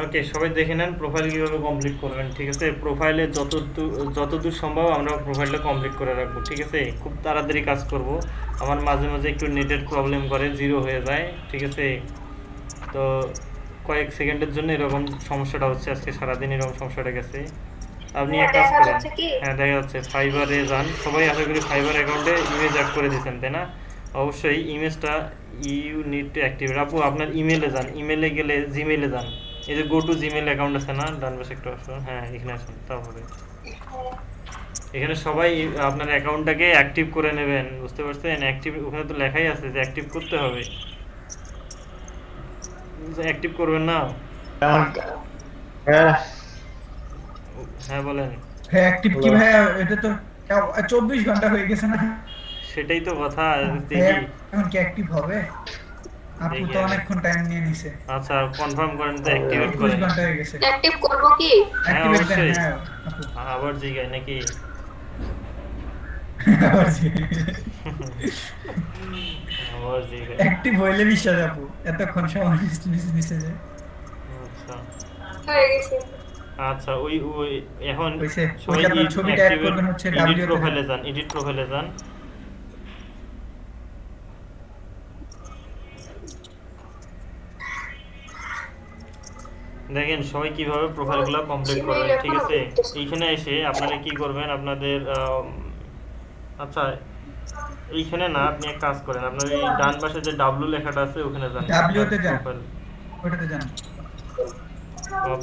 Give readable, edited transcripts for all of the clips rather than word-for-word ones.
ওকে, সবাই দেখে নেন প্রোফাইল কীভাবে কমপ্লিট করবেন। ঠিক আছে, প্রোফাইলে যতদূর সম্ভব আমরা প্রোফাইলটা কমপ্লিট করে রাখবো। ঠিক আছে, খুব তাড়াতাড়ি কাজ করব। আমার মাঝে মাঝে একটু নেটের প্রবলেম করে, জিরো হয়ে যায়। ঠিক আছে, তো কয়েক সেকেন্ডের জন্য এরকম সমস্যাটা হচ্ছে, আজকে সারাদিন এরকম সমস্যাটা গেছে। আপনি এক কাজ দেখা করেন। যাচ্ছে কি? হ্যাঁ, দেখা যাচ্ছে। ফাইবারে যান, সবাই আশা করি ফাইবার অ্যাকাউন্টে ইমেজ অ্যাড করে দিয়েছেন, তাই না? অবশ্যই ইমেজটা ইউ নিড টু অ্যাক্টিভ। আপু আপনার ইমেলে যান, ইমেলে গেলে জিমেলে যান। এই যে গো টু জিমেল অ্যাকাউন্ট আছে না, ডান পাশে একটা অপশন, হ্যাঁ এখানে আসুন তাহলে। এখানে সবাই আপনার অ্যাকাউন্টটাকে অ্যাক্টিভ করে নেবেন, বুঝতে পারছেন? অ্যাক্টিভ ওখানে তো লেখাই আছে যে অ্যাক্টিভ করতে হবে। অ্যাক্টিভ করবেন না? হ্যাঁ, হ্যাঁ বলেন। হ্যাঁ অ্যাক্টিভ কি হ্যালো। ভাইয়া? এটা তো 24 ঘন্টা হয়ে গেছে না? সেটাই তো কথা। ভাইয়া দেখি, এখন কি অ্যাক্টিভ হবে? আপু দেখি তো আগে। অনেকক্ষণ টাইম নিয়ে নিছে। আচ্ছা, কনফার্ম করেন তো, অ্যাক্টিভেট 21 করেন। ঘন্টা হয়ে গেছে। অ্যাক্টিভ করব কি? হ্যাঁ অ্যাক্টিভেট দেন, অবশ্যই। হ্যাঁ আপু। আবার জিগায় নাকি? আবার জি। আবার জিগায়। অ্যাক্টিভ হইলে বিশ্বাস আপু, এতক্ষণ সময় নিছে যে। আচ্ছা, হয়ে গেছে। আচ্ছা। ওই ওই এখন হইছে। ওই সবাই যে আপনার ছবিটা অ্যাড অ্যাক্টিভেট। করবেন হচ্ছে এডিট ডাব্লিউ তে যান। প্রোফাইলে যান, এডিট প্রোফাইলে যান। দেখেন সবাই কিভাবে প্রোফাইলগুলো কমপ্লিট জিমেইল করবেন। ঠিক এখনো আছে, ঘুরতেছে। এইখানে এসে আপনারা কি করবেন, আপনাদের আচ্ছা, এইখানে না, আপনি এক কাজ করেন, আপনার এই ডান পাশে যে ডাব্লু লেখাটা আছে ওখানে যান, ডাব্লিউ আপনার তে যান, প্রোফাইল, ওটাতে যান।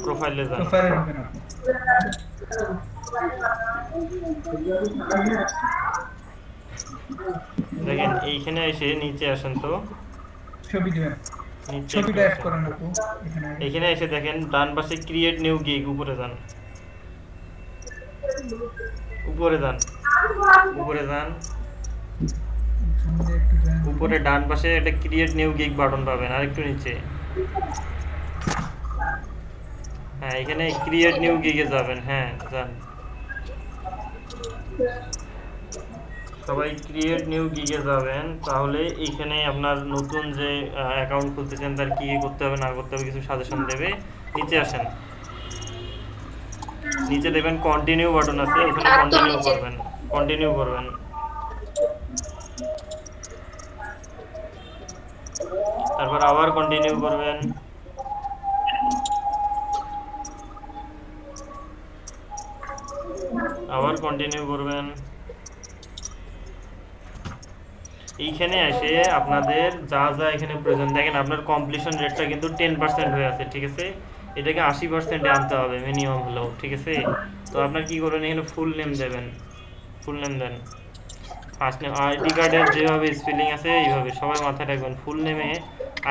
প্রোফাইলে যান। প্রোফাইলে ঢোকেন আপু। দেখেন এইখানে এসে নিচে আসেন তো, ছবি দিবেন। নিচে একটু ছবিটা অ্যাড আসেন। করেন আপু এখানে আগে। এখানে এসে দেখেন ডান পাশে ক্রিয়েট নিউ গিগ, উপরে যান, উপরে যান, উপরে যান। এখান দিয়ে একটু যান আপু। উপরে ডান পাশে একটা ক্রিয়েট নিউ গিগ বাটন পাবেন, আর একটু নিচে। হ্যাঁ, এখানে ক্রিয়েট নিউ গিগে যাবেন, হ্যাঁ যান। সবাই ক্রিয়েট নিউ গিগে যাবেন, তাহলে এইখানে আপনার নতুন যে অ্যাকাউন্ট খুলতেছেন তার কী কী করতে হবে না করতে হবে কিছু সাজেশন দেবে। নিচে আসেন, নিচে দেখবেন কন্টিনিউ বাটন আছে, ওখানে আর তো কন্টিনিউ নিচে। করবেন, কন্টিনিউ করবেন। তারপর আবার কন্টিনিউ করবেন। আবার কন্টিনিউ করবেন। এইখানে এসে আপনাদের যা যা এখানে প্রয়োজন, দেখেন আপনার কমপ্লিশন রেটটা কিন্তু 10% হয়ে আছে। ঠিক আছে, এটাকে 80%-এ আনতে হবে মিনিমাম হলেও। ঠিক আছে, তো আপনার কি করবেন, এখানে ফুল নেম দেবেন, ফুল নেম দেন। ফার্স্ট নেম আইডি কার্ডের যেভাবে স্পেলিং আছে এইভাবে সবাই মাথায় রাখবেন, ফুল নেমে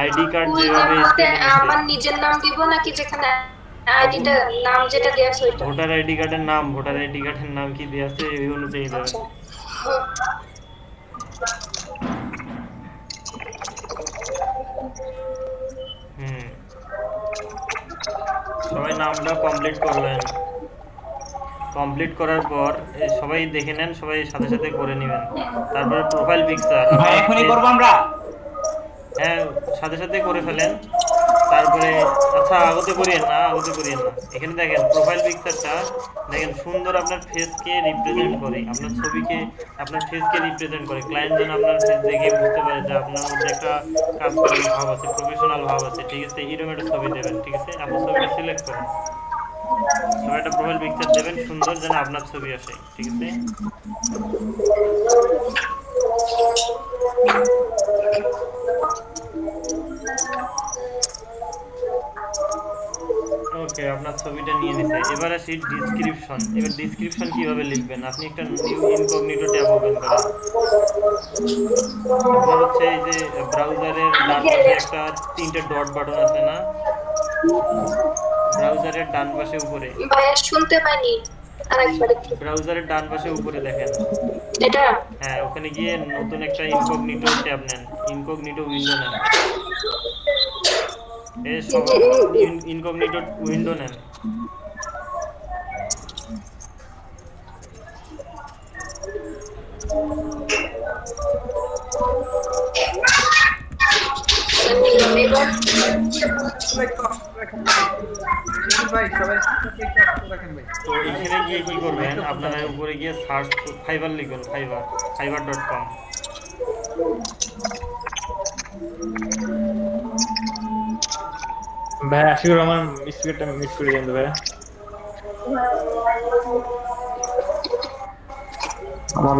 আইডি কার্ড ফুল নেম যেভাবে বলতে স্পেলিং আছে। আমার নিজের নাম দিব নাকি যেখানে আপু, আইডিটা নাম যেটা দেয়া আছে ওইটা? ভোটার আইডি কার্ডের নাম, ভোটার আইডি কার্ডের নাম কি দেওয়া আছে এই অনুযায়ী দেবেন। আচ্ছা। হুম, সবাই নামটা কমপ্লিট করবেন। কমপ্লিট করার পর সবাই দেখে নেন, সবাই সাথে সাথে করে নেবেন। তারপরে প্রোফাইল পিকচার ভাই আপনার এখনই ফেস, করবো আমরা। হ্যাঁ সাথে সাথে করে ফেলেন। তারপরে আচ্ছা, আগতে করিয়েন না, আগতে করিয়েন না। এখানে দেখেন প্রোফাইল পিকচারটা, দেখেন সুন্দর আপনার ফেসকে রিপ্রেজেন্ট করে, আপনার ছবিকে, আপনার ফেসকে রিপ্রেজেন্ট করে। ক্লায়েন্ট যেন আপনার ফেস দেখে বুঝতে পারে যে আপনার মধ্যে একটা কাজ করার ভাব আছে, প্রফেশনাল ভাব আছে। ঠিক আছে, এরকম একটা ছবি দেবেন। ঠিক আছে, আপনি ছবিটা সিলেক্ট করেন, সবাই একটা প্রোফাইল পিকচার দেবেন সুন্দর যেন আপনার ছবি আসে। ঠিক আছে, ওকে, আপনার ছবিটা নিয়ে নিছে। এবার আসি ডিসক্রিপশন। এবার ডিসক্রিপশন কিভাবে লিখবেন, আপনি একটা নিউ ইনকগনিটো ট্যাব ওপেন করেন। আপনার হচ্ছে এই যে ব্রাউজারের ডান পাশে একটা তিনটে ডট বাটন আছে না, ব্রাউজারের ডান পাশে উপরে, ভাইয়া শুনতে পাইনি, আরেকবার একটু। ব্রাউজারের ডান পাশে উপরে দেখেন। এটা? হ্যাঁ, ওখানে গিয়ে নতুন একটা ইনকগনিটো ট্যাব নেন, ইনকগনিটো উইন্ডো নেন। এ সব ইনকগনিটো উইন্ডো নেন। এবার? ভাই সবাই একটু আস্তে রাখেন ভাই। তো এখানে গিয়ে কি করবেন, আপনারা উপরে গিয়ে সার্চ ফাইবার লিখবেন, fiverr.com। ভাই আশিকুর রহমান স্পিকারটা মিট করে দেন তো ভাই। আমার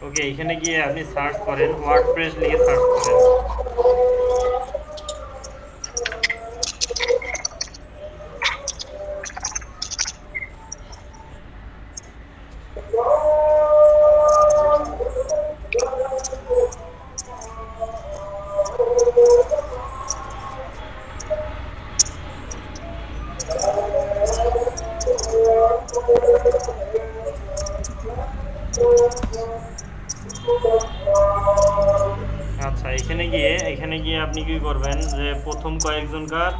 ওকে, এখানে গিয়ে আপনি সার্চ করেন, ওয়ার্ডপ্রেস লিখে সার্চ করেন। আচ্ছা, এখানে গিয়ে আপনি কি করবেন যে প্রথম কয়েকজনকার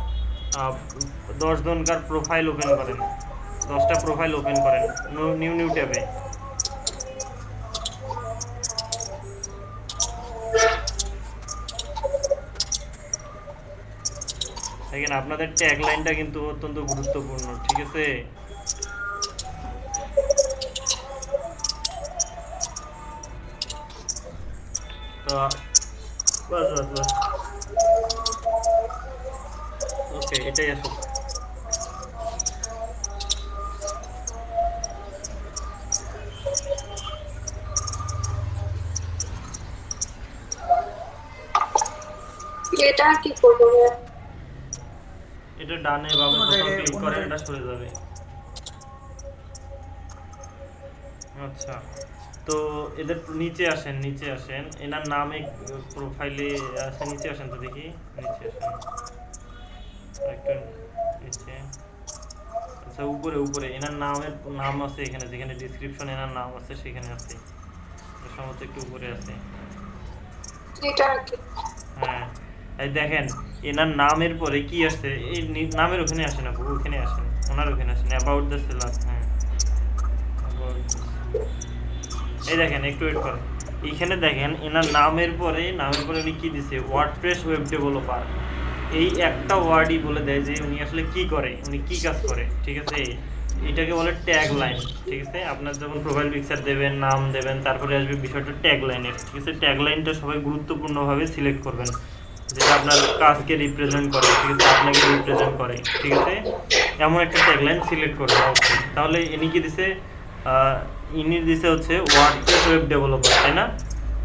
10 জনকার প্রোফাইল ওপেন করেন, 10টা প্রোফাইল ওপেন করেন নিউ ট্যাবে। দেখেন আপনাদের ট্যাগ লাইনটা কিন্তু অত্যন্ত গুরুত্বপূর্ণ, ঠিক আছে? তো বাস। ওকে, এটাই আসুক। এটা কি করবো ভাইয়া? এটা ডানে বামে কোথাও ক্লিক করেন, এটা সরে যাবে। আচ্ছা, তো এদের নিচে আসেন, এনার নামে প্রোফাইলে আছে, নিচে আসেন তো দেখি, নিচে আসেন একটু নিচে। আচ্ছা, উপরে এনার নাম আছে এখানে, যেখানে ডেসক্রিপশন এনার নাম আছে সেখানে আছে, সম্ভবত একটু উপরে আছে। এটা কি? হ্যাঁ, এই দেখেন এনার নামের পরে কি আসছে, এই নামের ওখানে আসেন, আপু ওখানে আসেন, ওনার ওখানে আসেন, অ্যাবাউট দ্য সেলার। হ্যাঁ, এই দেখেন, একটু ওয়েট করেন। এইখানে দেখেন এনার নামের পরে উনি কি দিছে, ওয়ার্ডপ্রেস ওয়েব ডেভেলপার। এই একটা ওয়ার্ডই বলে দেয় যে উনি আসলে কি করে, উনি কি কাজ করে, ঠিক আছে? এটাকে বলে ট্যাগ লাইন, ঠিক আছে? আপনার যখন প্রোফাইল পিকচার দেবেন, নাম দেবেন, তারপরে আসবে বিষয়টা ট্যাগ লাইনের, ঠিক আছে? ট্যাগ লাইনটা সবাই গুরুত্বপূর্ণভাবে সিলেক্ট করবেন, যেটা আপনার কাজকে রিপ্রেজেন্ট করে, ঠিক আছে? আপনাকে রিপ্রেজেন্ট করে, ঠিক আছে? এমন একটা ট্যাগ লাইন সিলেক্ট করবেন অবশ্যই। তাহলে ইনি কি দিছে, ইনি দিছে হচ্ছে ওয়ার্ডপ্রেস ওয়েব ডেভেলপার, তাই না?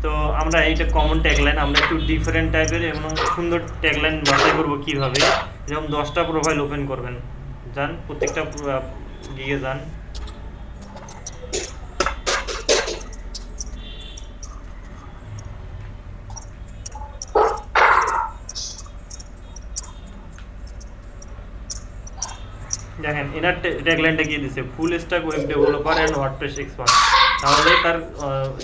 তো আমরা এইটা কমন ট্যাগলাইন, আমরা একটু ডিফারেন্ট টাইপের এবং সুন্দর ট্যাগলাইন বাছাই করবো কীভাবে। যেমন 10টা প্রোফাইল ওপেন করবেন, যান প্রত্যেকটা গিয়ে যান। দেখেন এনার ট্যাগলাইনটা কি দিছে, full stack web developer and WordPress expert. তাহলে তার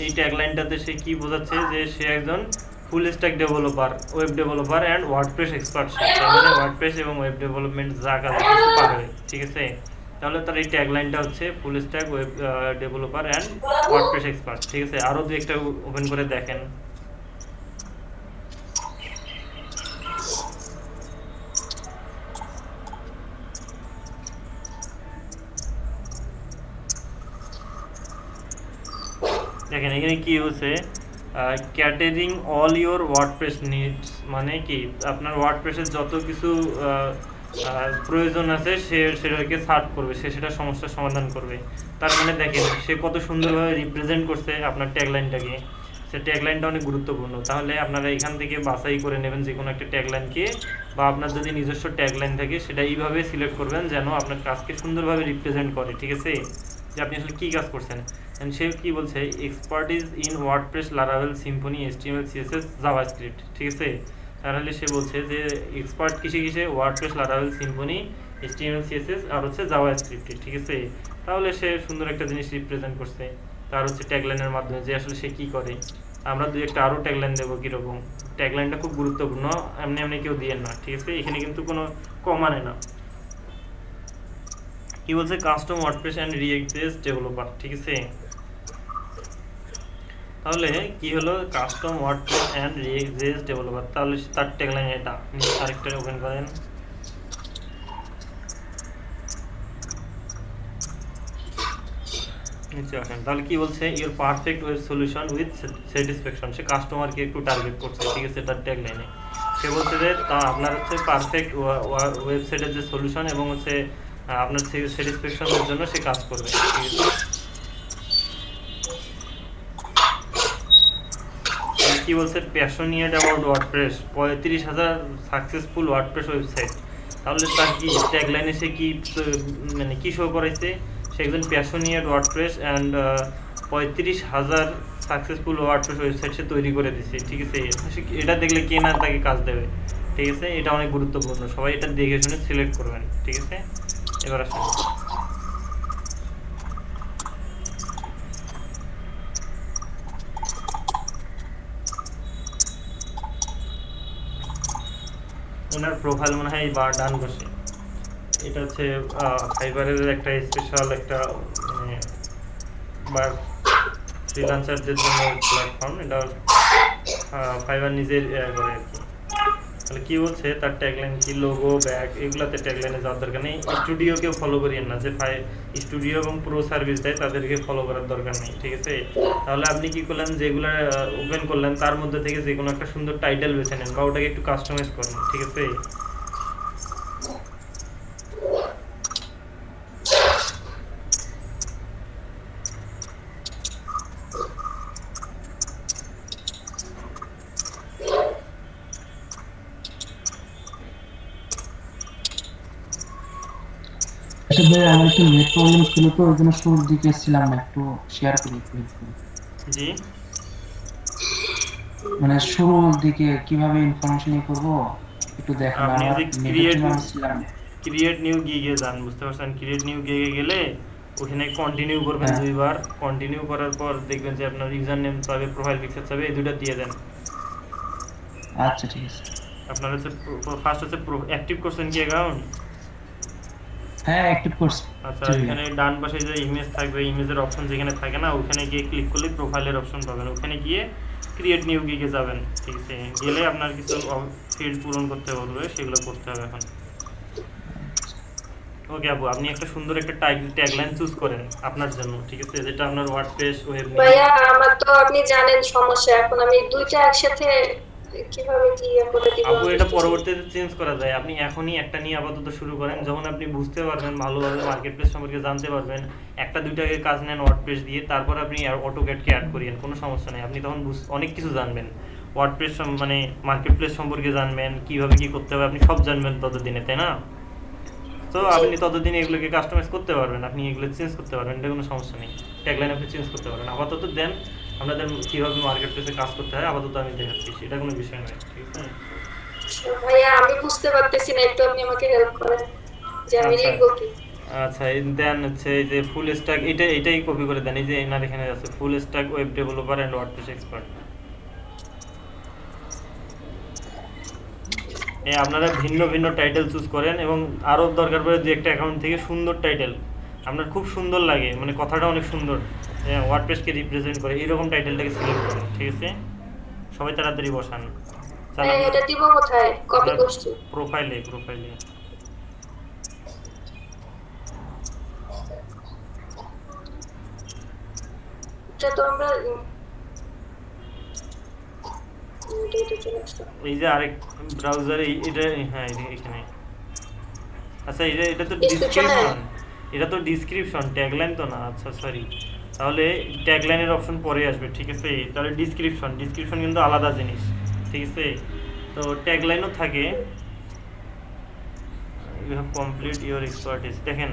এই ট্যাগলাইনটাতে সে কি বোঝাচ্ছে, যে সে একজন full stack developer, web developer and WordPress expert. তার মানে ওয়ার্ডপ্রেস এবং ওয়েব ডেভেলপমেন্ট যা কাজ আছে পারে, ঠিক আছে? তাহলে তার এই ট্যাগলাইনটা হচ্ছে full stack web developer and WordPress expert, ঠিক আছে? আরও দু একটা ওপেন করে দেখেন। দেখেন এখানে কি হচ্ছে, catering all your WordPress needs, মানে কি আপনার ওয়ার্ডপ্রেসের যত কিছু প্রয়োজন আছে সেটাকে সার্ভ করবে, সেটা সমস্যার সমাধান করবে। তার মানে দেখেন সে কত সুন্দরভাবে রিপ্রেজেন্ট করছে আপনার ট্যাগলাইনটাকে, সে ট্যাগলাইনটা অনেক গুরুত্বপূর্ণ। তাহলে আপনারা এখান থেকে বাছাই করে নেবেন যে কোনো একটা ট্যাগলাইনকে, বা আপনার যদি নিজস্ব ট্যাগলাইন থাকে সেটা এইভাবে সিলেক্ট করবেন যেন আপনার কাজকে সুন্দরভাবে রিপ্রেজেন্ট করে, ঠিক আছে? যে আপনি আসলে কী কাজ করছেন। সে কি বলছে, expertise in WordPress, Laravel, Symphony, HTML, CSS, JavaScript, ঠিক আছে? তাহলে সে বলছে যে এক্সপার্ট কিসে, WordPress, Laravel, Symphony, HTML, CSS আর হচ্ছে জাভাস্ক্রিপ্টে, ঠিক আছে? তাহলে সে সুন্দর একটা জিনিস রিপ্রেজেন্ট করছে তার হচ্ছে ট্যাগলাইনের মাধ্যমে, যে আসলে সে কি করে। আমরা দুই একটা আরও ট্যাগলাইন দেবো কীরকম। ট্যাগলাইনটা খুব গুরুত্বপূর্ণ, এমনি কেউ দিয়ে না, ঠিক আছে? এখানে কিন্তু কোনো কমানে না। কি বলছে, custom WordPress and react base developer, ঠিক আছে? তাহলে কি হলো কাস্টম ওয়ার্ডপ্রেস এন্ড রিএক্স ডেভেলপার, তাহলে তার ট্যাগলাইন এটা। আরেকটা ওপেন করেন, নিচে আসেন। তাহলে কি বলছে, your perfect web solution with satisfaction. সে কাস্টমারকে একটু টার্গেট করছে, ঠিক আছে, তার ট্যাগলাইনে সে বলছে যে তা আপনার হচ্ছে পারফেক্ট ওয়েবসাইটের যে সলিউশন এবং হচ্ছে আপনার স্যাটিসফ্যাকশনের জন্য সে কাজ করবে, ঠিক আছে। কি বলছে, passionate about WordPress, 35,000 successful WordPress website. তাহলে তার কি ট্যাগলাইনে সে কি মানে কি শো করাইছে, সে একজন passionate WordPress and 35,000 successful WordPress website সে তৈরি করে দিছে, ঠিক আছে। এটা দেখলে কে না তাকে কাজ দেবে, ঠিক আছে। এটা অনেক গুরুত্বপূর্ণ, সবাই এটা দেখে শুনে সিলেক্ট করবেন, ঠিক আছে। এবার আসুন, ওনার প্রোফাইল মনে হয় বা ডান বসে। এটা হচ্ছে ফাইবারের একটা স্পেশাল একটা মানে বা ফ্রিল্যান্সারদের জন্য প্ল্যাটফর্ম। এটা ফাইবার নিজের করে আর কি। তাহলে কি বলছে, তার ট্যাগলাইন কি, লোগো ব্যাগ এগুলাতে ট্যাগলাইনে যাওয়ার দরকার নেই। স্টুডিওকেও ফলো করিয়েন না, যে স্টুডিও এবং প্রো সার্ভিস দেয় তাদেরকে ফলো করার দরকার নেই, ঠিক আছে। তাহলে আপনি কি করলেন, যেগুলো ওপেন করলেন তার মধ্যে থেকে যে কোনো একটা সুন্দর টাইটেল বেছে নেন বা ওটাকে একটু কাস্টমাইজ করেন, ঠিক আছে। আসলে আমার একটু নেট প্রবলেম ছিল, তো ওই জন্য শুরুর দিকে ছিলাম না, একটু শেয়ার করি একটু help করি। জি, মানে শুরুর দিকে কিভাবে ইনফরমেশন করব একটু দেখেন, আপনি আমার যে নেটের জন্য আমি ছিলাম। ক্রিয়েট নিউ গিগে যান, বুঝতে পারছেন। ক্রিয়েট নিউ গিগে গেলে ওখানে কন্টিনিউ করবেন হ্যাঁ। 2 বার। কন্টিনিউ করার পর দেখবেন যে আপনার ইউজার নেম চাবে, প্রোফাইল পিকচার চাবে, এই দুটো দিয়ে দেন। আচ্ছা ঠিক আছে। আপনার হচ্ছে ফার্স্ট হচ্ছে অ্যাক্টিভ করছেন কি অ্যাকাউন্ট? হ্যাঁ অ্যাক্টিভ করছি। আচ্ছা, এখানে ডান পাশে যে ইমেজ থাকবে, ইমেজের অপশন যেখানে থাকে না, ওখানে গিয়ে ক্লিক করলে প্রোফাইলের অপশন পাবেন। ওখানে গিয়ে ক্রিয়েট নিউ গিগে যাবেন, ঠিক আছে। গেলে আপনার কিছু ফিল্ড পূরণ করতে বলবে, সেগুলো করতে হবে এখন। ওকে আপু, আপনি একটা সুন্দর একটা ট্যাগলাইন চুজ করেন আপনার জন্য, ঠিক আছে, যেটা আপনার ওয়ার্ডপ্রেস ওয়েব ভাইয়া আমার তো আপনি জানেন সমস্যা, এখন আমি দুইটা একসাথে কিভাবে কি করে দিব? আপু এটা পরবর্তীতে চেঞ্জ করা যায়। আপনি এখনই একটা নিয়ে আপাতত শুরু করেন, যখন আপনি বুঝতে পারবেন ভালোভাবে মার্কেটপ্লেস সম্পর্কে জানতে পারবেন, একটা দুইটাকে কাজ নেন ওয়ার্ডপ্রেস দিয়ে, তারপর আপনি অটোক্যাডকে অ্যাড করিয়েন, কোনো সমস্যা নেই। আপনি তখন অনেক কিছু জানবেন, ওয়ার্ডপ্রেস মানে মার্কেটপ্লেস সম্পর্কে জানবেন, কিভাবে কি করতে হবে আপনি সব জানবেন ততদিনে, তাই না? তো আপনি ততদিন এগুলোকে কাস্টমাইজ করতে পারবেন, আপনি এগুলো চেঞ্জ করতে পারবেন, এটা কোনো সমস্যা নেই। ট্যাগলাইন আপনি চেঞ্জ করতে পারবেন। আপাতত দেন আপনাদের কীভাবে মার্কেট প্লেসে কাজ করতে হয় আপাতত আমি দেখাচ্ছি, এটা কোনো বিষয় নয়, ঠিক আছে। ভাইয়া আমি বুঝতে পারতেছি না, একটু আপনি আমাকে হেল্প করেন যে আমি আচ্ছা লিখবো কি। আচ্ছা, দেন হচ্ছে এই যে ফুল স্ট্যাক, এটাই কপি করে দেন। এই যে এনার এখানে আছে full stack web developer and WordPress expert. আপনারা ভিন্ন ভিন্ন টাইটেল চুজ করেন এবং আরও দরকার পড়ে যে একটা অ্যাকাউন্ট থেকে সুন্দর টাইটেল আপনার খুব সুন্দর লাগে, মানে কথাটা অনেক সুন্দর, ওয়ার্ডপ্রেসকে রিপ্রেজেন্ট করে, এইরকম টাইটেলটাকে সিলেক্ট করেন, ঠিক আছে। সবাই তাড়াতাড়ি বসান। এটা দিব কোথায়? কপি করছি। প্রোফাইলে এটা তো আমরা এটা চলে আসলো। এই যে আরেক ব্রাউজারে এটা, হ্যাঁ এখানে। আচ্ছা এটা তো Description এ? ডিসক্রিপশন, এটা তো ডিসক্রিপশন, ট্যাগলাইন তো না। আচ্ছা সরি, তাহলে ট্যাগলাইনের অপশন পরে আসবে, ঠিক আছে। তাহলে ডিসক্রিপশন কিন্তু আলাদা জিনিস, ঠিক আছে। তো ট্যাগলাইনও থাকে, you have complete your expertise. দেখেন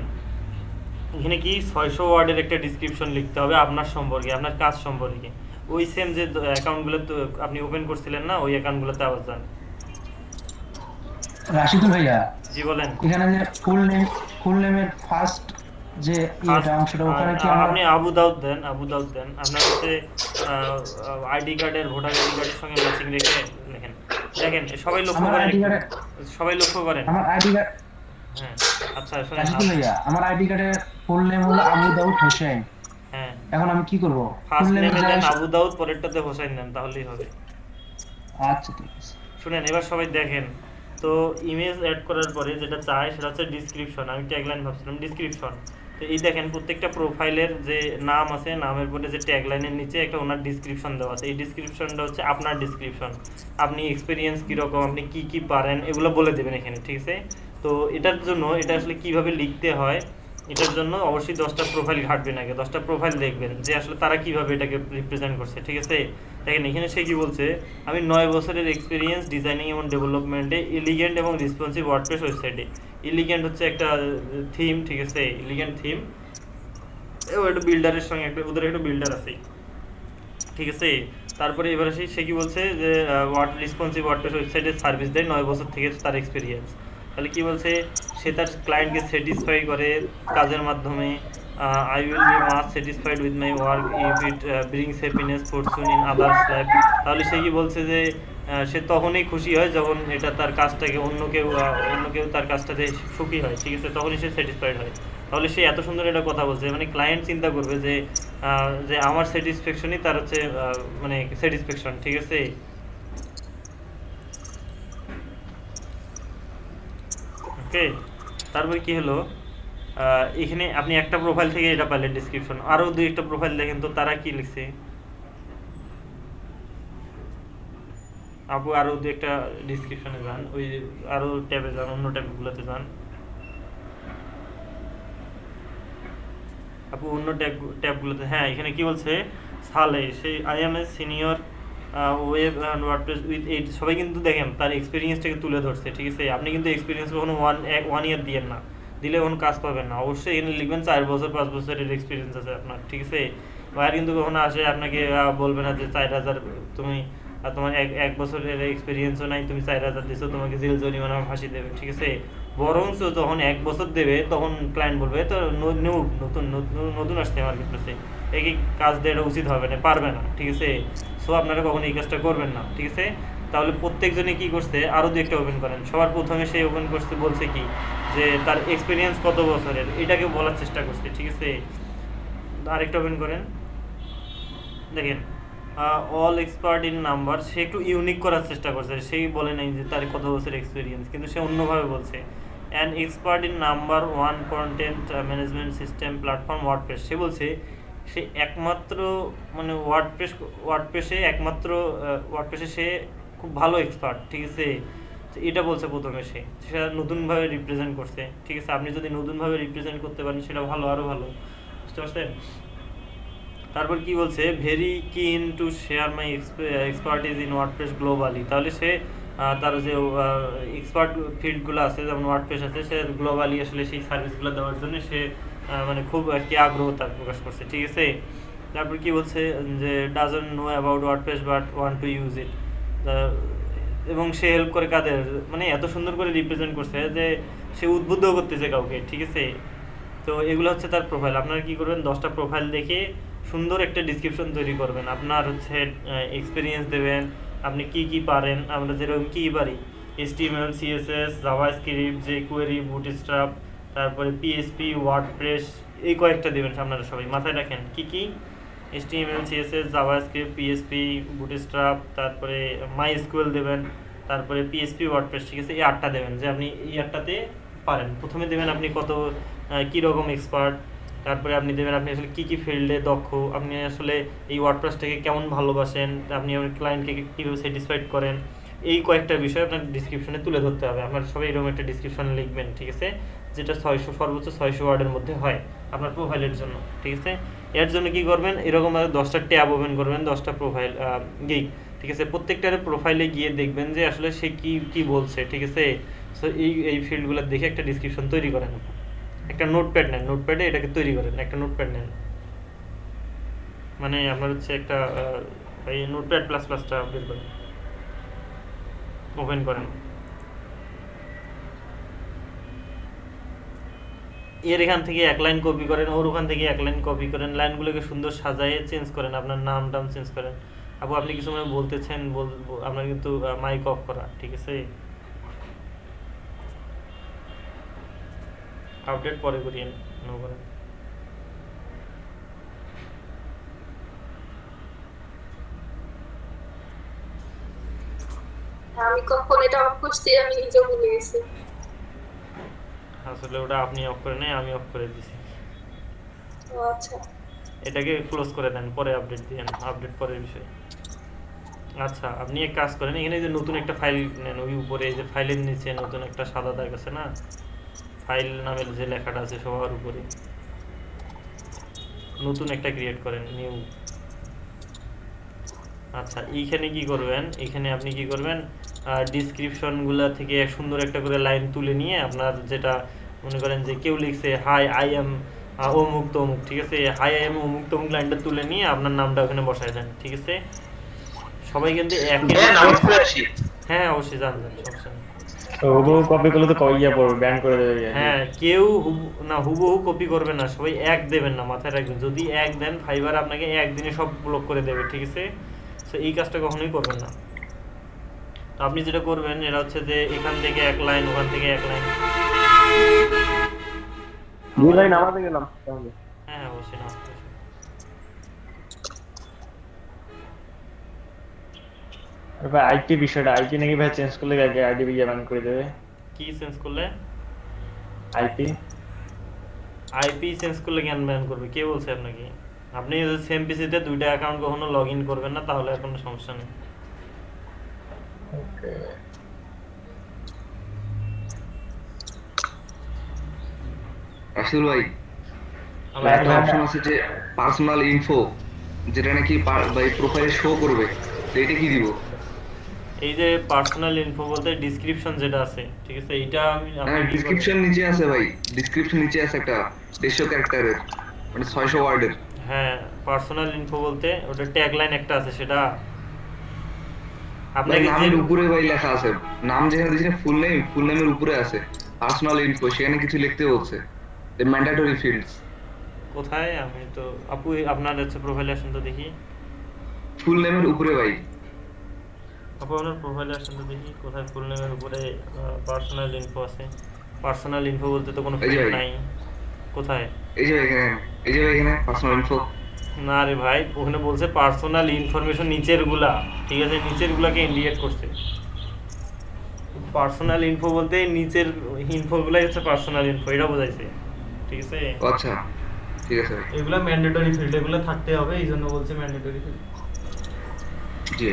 এখানে কি 600 ওয়ার্ডের একটা ডিসক্রিপশন লিখতে হবে আপনার সম্পর্কে, আপনার কাজ সম্পর্কে। ওই সেম যে অ্যাকাউন্টগুলো তো আপনি ওপেন করছিলেন না, ওই অ্যাকাউন্টগুলোতে আবার যান। রাশিদুল ভাইয়া, জি বলেন। এখানে যে ফুল নেমের ফার্স্ট যে এটা অংশটা, ওখানে কি আমরা আপনি আবু দাউদ দেন, আপনার হচ্ছে আইডি কার্ডের, ভোটার আইডি কার্ডের সঙ্গে ম্যাচিং রেখে লেখেন। দেখেন সবাই লক্ষ্য আমার করেন, আইডি কার্ডে সবাই লক্ষ্য করেন। আমার আইডি কার্ড হ্যাঁ আচ্ছা শোনেন, রাশিদুল ভাইয়া, আমার আইডি কার্ডের ফুল নেম হলো আবু দাউদ হোসেন। হ্যাঁ, এখন আমি কি করব? ফুল ফার্স্ট নেমে নেমে যায়। দেন আবু দাউদ, পরেরটাতে হোসাইন দেন, তাহলেই হবে। আচ্ছা ঠিক আছে। শুনেন, এবার সবাই দেখেন। তো ইমেজ অ্যাড করার পরে যেটা চাই সেটা হচ্ছে ডিসক্রিপশন। আমি ট্যাগলাইন ভাবছিলাম, ডিসক্রিপশন। তো এই দেখেন প্রত্যেকটা প্রোফাইলের যে নাম আছে, নামের পরে যে ট্যাগলাইনের নিচে একটা ওনার ডিসক্রিপশন দেওয়া আছে। এই ডিসক্রিপশনটা হচ্ছে আপনার ডিসক্রিপশন। আপনি এক্সপিরিয়েন্স কীরকম, আপনি কি কি পারেন, এগুলো বলে দেবেন এখানে, ঠিক আছে? তো এটার জন্য এটা আসলে কিভাবে লিখতে হয়, এটার জন্য অবশ্যই 10টা প্রোফাইল ঘাটবেন, আগে 10টা প্রোফাইল দেখবেন যে আসলে তারা কিভাবে এটাকে রিপ্রেজেন্ট করছে, ঠিক আছে? দেখেন এখানে সে কি বলছে, আমি 9 বছরের এক্সপিরিয়েন্স ডিজাইনিং এবং ডেভেলপমেন্টে, এলিগেন্ট এবং রেসপন্সিভ ওয়ার্ডপ্রেস ওয়েবসাইটে। এলিগেন্ট হচ্ছে একটা থিম, ঠিক আছে? Elegant theme. ও একটা বিল্ডারের সঙ্গে একটা, ওদের একটা বিল্ডার আছে, ঠিক আছে? তারপরে এবার আসি, সে কি বলছে যে রেসপন্সিভ ওয়ার্ডপ্রেস ওয়েবসাইটে সার্ভিস দেয়, 9 বছর থেকে তার এক্সপিরিয়েন্স। তাহলে কি বলছে, সে তার ক্লায়েন্টকে স্যাটিসফাই করে কাজের মাধ্যমে। I will be much satisfied with my work if it brings happiness Fortune in others life. তাহলে সে কি বলছে যে সে তখনই খুশি হয় যখন এটা তার কাজটাকে অন্য কেউ তার কাজটাতে সুখী হয়, ঠিক আছে? তখনই সে স্যাটিসফাইড হয়। তাহলে সে এত সুন্দর একটা কথা বলছে, মানে ক্লায়েন্ট চিন্তা করবে যে যে আমার স্যাটিসফ্যাকশনই তার হচ্ছে মানে স্যাটিসফ্যাকশন, ঠিক আছে? ওকে, তারপরে কি হলো, এখানে আপনি একটা প্রোফাইল থেকে এটা পাইলেন ডিসক্রিপশন। আরও দুই একটা প্রোফাইল দেখেন তো তারা কি লিখছে। আপু আরও দু একটা ডিসক্রিপশনে যান, ওই আরও ট্যাবে যান, অন্য ট্যাবগুলোতে যান। আপু অন্য ট্যাবগুলোতে, হ্যাঁ, এখানে কি বলছে, সালে সেই I M a senior web and WordPress with 8। সবাই কিন্তু দেখেন তার এক্সপিরিয়েন্সটাকে তুলে ধরছে, ঠিক আছে? আপনি কিন্তু এক্সপিরিয়েন্স কখনো ওয়ান ইয়ার দিয়েন না, দিলে কোনো কাজ পাবেন না। অবশ্যই এখানে লিখবেন 4 বছর 5 বছরের এক্সপিরিয়েন্স আছে আপনার, ঠিক আছে? আর কিন্তু কখনো আসে আপনাকে বলবে না যে 4000 তুমি, তোমার এক বছরের এক্সপিরিয়েন্সও নাই, তুমি 4000 দিছো, তোমাকে জেল জরিমানা ফাঁসি দেবে, ঠিক আছে? বরঞ্চ যখন 1 বছর দেবে তখন ক্লায়েন্ট বলবে তো নতুন নতুন নতুন আসছে মার্কেট প্লেসে, একই কাজ দিয়ে এটা উচিত হবে না, পারবে না, ঠিক আছে? সো আপনারা কখনো এই কাজটা করবেন না, ঠিক আছে? তাহলে প্রত্যেকজনে কি করছে, আরও দু একটা ওপেন করেন। সবার প্রথমে সে ওপেন করতে বলছে কি যে তার এক্সপিরিয়েন্স কত বছরের, এটাকে বলার চেষ্টা করছে, ঠিক আছে? আরেকটা ওপেন করেন, দেখেন অল এক্সপার্ট ইন নাম্বার। সে একটু ইউনিক করার চেষ্টা করছে, সেই বলে নাই যে তার কত বছর এক্সপিরিয়েন্স, কিন্তু সে অন্যভাবে বলছে an expert in number one content management system platform WordPress. সে বলছে সে একমাত্র, মানে ওয়ার্ডপ্রেসে সে খুব ভালো এক্সপার্ট, ঠিক আছে? তো এটা বলছে প্রথমে, সেটা নতুনভাবে রিপ্রেজেন্ট করছে, ঠিক আছে? আপনি যদি নতুনভাবে রিপ্রেজেন্ট করতে পারেন সেটা ভালো, আরও ভালো, বুঝতে পারছেন? তারপর কি বলছে, ভেরি কিন to share my expertise in WordPress globally. তাহলে সে তার যে এক্সপার্ট ফিল্ডগুলো আছে, যেমন ওয়ার্ডপ্রেস আছে, সে গ্লোবালি আসলে সেই সার্ভিসগুলো দেওয়ার জন্য সে মানে খুব আর কি আগ্রহ তার প্রকাশ করছে, ঠিক আছে? তারপর কি বলছে যে doesn't know about WordPress but want to use it. এবং সে হেল্প করে কাদের, মানে এত সুন্দর করে রিপ্রেজেন্ট করছে যে সে উদ্বুদ্ধ করতেছে কাউকে, ঠিক আছে? তো এগুলো হচ্ছে তার প্রোফাইল। আপনারা কি করবেন, 10টা প্রোফাইল দেখে সুন্দর একটা ডিসক্রিপশন তৈরি করবেন। আপনার হচ্ছে এক্সপিরিয়েন্স দেবেন, আপনি কি কি পারেন, আমরা যেরকম কী পারি, HTML CSS JavaScript jQuery bootstrap, তারপরে PHP ওয়ার্ডপ্রেস, এই কয়েকটা দেবেন আপনারা সবাই মাথায় রাখেন। কি কি, HTML CSS JavaScript PHP bootstrap, তারপরে MySQL দেবেন, তারপরে PHP ওয়ার্ডপ্রেস, ঠিক আছে? এই 8টা দেবেন যে আপনি এই 8টাতে পারেন। প্রথমে দেবেন আপনি কত কী রকম এক্সপার্ট, তারপরে আপনি দেবেন আপনি আসলে কী কী ফিল্ডে দক্ষ, আপনি আসলে এই ওয়ার্ডপ্রেসটাকে কেমন ভালোবাসেন, আপনি আপনার ক্লায়েন্টকে কীভাবে স্যাটিসফাইড করেন, এই কয়েকটা বিষয় আপনার ডিসক্রিপশনে তুলে ধরতে হবে। আপনার সবাই এরকম একটা ডিসক্রিপশন লিখবেন, ঠিক আছে? যেটা 600, সর্বোচ্চ 600 ওয়ার্ডের মধ্যে হয় আপনার প্রোফাইলের জন্য, ঠিক আছে? এর জন্য কি করবেন, এরকমভাবে 10টা ট্যাব ওপেন করবেন, 10টা প্রোফাইল গিক, ঠিক আছে? প্রত্যেকটার প্রোফাইলে গিয়ে দেখবেন যে আসলে সে কি বলছে, ঠিক আছে? সো এই ফিল্ডগুলো দেখে একটা ডিসক্রিপশন তৈরি করেন। একটা নোটপ্যাড নেন, নোটপ্যাডে এটাকে তৈরি করেন, একটা নোটপ্যাড নেন, মানে আপনার হচ্ছে একটা এই নোটপ্যাড প্লাস প্লাসটা বের করেন, ওপেন করেন। এর এখান থেকে এক লাইন কপি করেন, ওর ওখান থেকে এক লাইন কপি করেন, লাইনগুলোকে সুন্দর সাজায়ে চেঞ্জ করেন, আপনার নাম টাম চেঞ্জ করেন। আপু আপনি কিছু সময় বলতেছেন, আপনার কিন্তু মাইক অফ করা, ঠিক আছে? আপডেট পরে করিয়েন, নো করেন। আমি কখন এটা অফ করছি আমি নিজে ভুলে গেছি। আসলে ওটা আপনি অফ করে নেই, আমি অফ করে দিছি। ও আচ্ছা। এটাকে ক্লোজ করে দেন, পরে আপডেট দিয়েন, আপডেট পরের বিষয়। আচ্ছা, আপনি এক কাজ করেন, এখানে যে নতুন একটা ফাইল নেন, ওই উপরে এই যে ফাইলের নিচে নতুন একটা সাদা দাগ আছে না, ফাইল নামের যে লেখাটা আছে সবার উপরে নতুন একটা ক্রিয়েট করেন, নিউ। আচ্ছা, এইখানে কি করবেন, এখানে আপনি কি করবেন, ডিসক্রিপশনগুলো থেকে এক সুন্দর একটা করে লাইন তুলে নিয়ে আপনার যেটা মনে করেন যে কেউ লিখছে হাই আই এম অমুক তমুক, ঠিক আছে, হাই আই এম অমুক তমুক লাইনটা তুলে নিয়ে আপনার নামটা ওখানে বসায় দেন, ঠিক আছে। সবাই কিন্তু একই হ্যাঁ অবশ্যই জানবেন, সমস্যা নেই। তো হুবহু কপি করলে তো ইয়া পড়বে, ব্যান করে দেবে ইয়া। হ্যাঁ, কেউ হুবহু কপি করবে না, সবাই এক দেবেন না, মাথায় রাখবেন। যদি এক দেন ফাইবার আপনাকে একদিনে সব ব্লক করে দেবে, ঠিক আছে। তো এই কাজটা কখনোই করবেন না। তো আপনি যেটা করবেন এটা হচ্ছে যে এখান থেকে এক লাইন, ওখান থেকে এক লাইন। দুই লাইন আমাদের গেলাম তাহলে। হ্যাঁ হ্যাঁ অবশ্যই না। ভাই আইপি বিষয়টা, আইপি নাকি ভাই চেঞ্জ করলে আগে আইডি ইয়া ব্যান করে দেবে। কি চেঞ্জ করলে? আইপি আইপি চেঞ্জ করলে জ্ঞান ব্যান করবে? কে বলছে আপনাকে? আপনি সেম পিসিতে দুইটা অ্যাকাউন্ট কখনো লগ ইন করবেন না, তাহলে আর কোনো সমস্যা নেই। ওকে। রাসেল ভাই, আমার একটা অপশন আছে যে পার্সোনাল ইনফো, যেটা নাকি ভাই প্রোফাইলে শো করবে, তো এটা কি দিব? এই যে পার্সোনাল ইনফো বলতে ডিসক্রিপশন যেটা আছে, ঠিক আছে, এইটা আমি আপনি হ্যাঁ, কি করবেন? ডিসক্রিপশন নিচে আছে ভাই, ডিসক্রিপশন নিচে আছে একটা 150 ক্যারেক্টারের, মানে 600 ওয়ার্ডের। হ্যাঁ, পার্সোনাল ইনফো বলতে ওটা ট্যাগলাইন একটা আছে, সেটা ভাই আপনাকে যে নামের উপরে ভাই লেখা আছে, নাম যেখানে দিয়েছে ফুল নেমের উপরে আছে পার্সোনাল ইনফো, সেখানে কিছু লিখতে বলছে, ম্যান্ডেটরি ফিল্ডস। কোথায়, আমি তো আপু আপনার হচ্ছে প্রোফাইলে আসেন তো দেখি। ফুল নেমের উপরে ভাই, আপু আপনার প্রোফাইলে আসেন তো দেখি, কোথায় ফুল নেমের উপরে পার্সোনাল ইনফো আছে? পার্সোনাল ইনফো বলতে তো কোনো এই যে ফিল্ড ভাই। নাই। কোথায়? এই যে ভাই এখানে, এই যে ভাই এখানে পার্সোনাল ইনফো। না রে ভাই, ওখানে বলছে পার্সোনাল ইনফরমেশন নিচের গুলা, ঠিক আছে, নিচের গুলাকে ইন্ডিকেট করছে। পার্সোনাল ইনফো বলতে নিচের ইনফো গুলাই হচ্ছে পার্সোনাল ইনফো, এটা বোঝাইছে, ঠিক আছে। আচ্ছা ঠিক আছে ভাই। এগুলা ম্যান্ডেটরি ফিল্ড, এগুলো থাকতে হবে, এই জন্য বলছে ম্যান্ডেটরি ফিল্ড। জি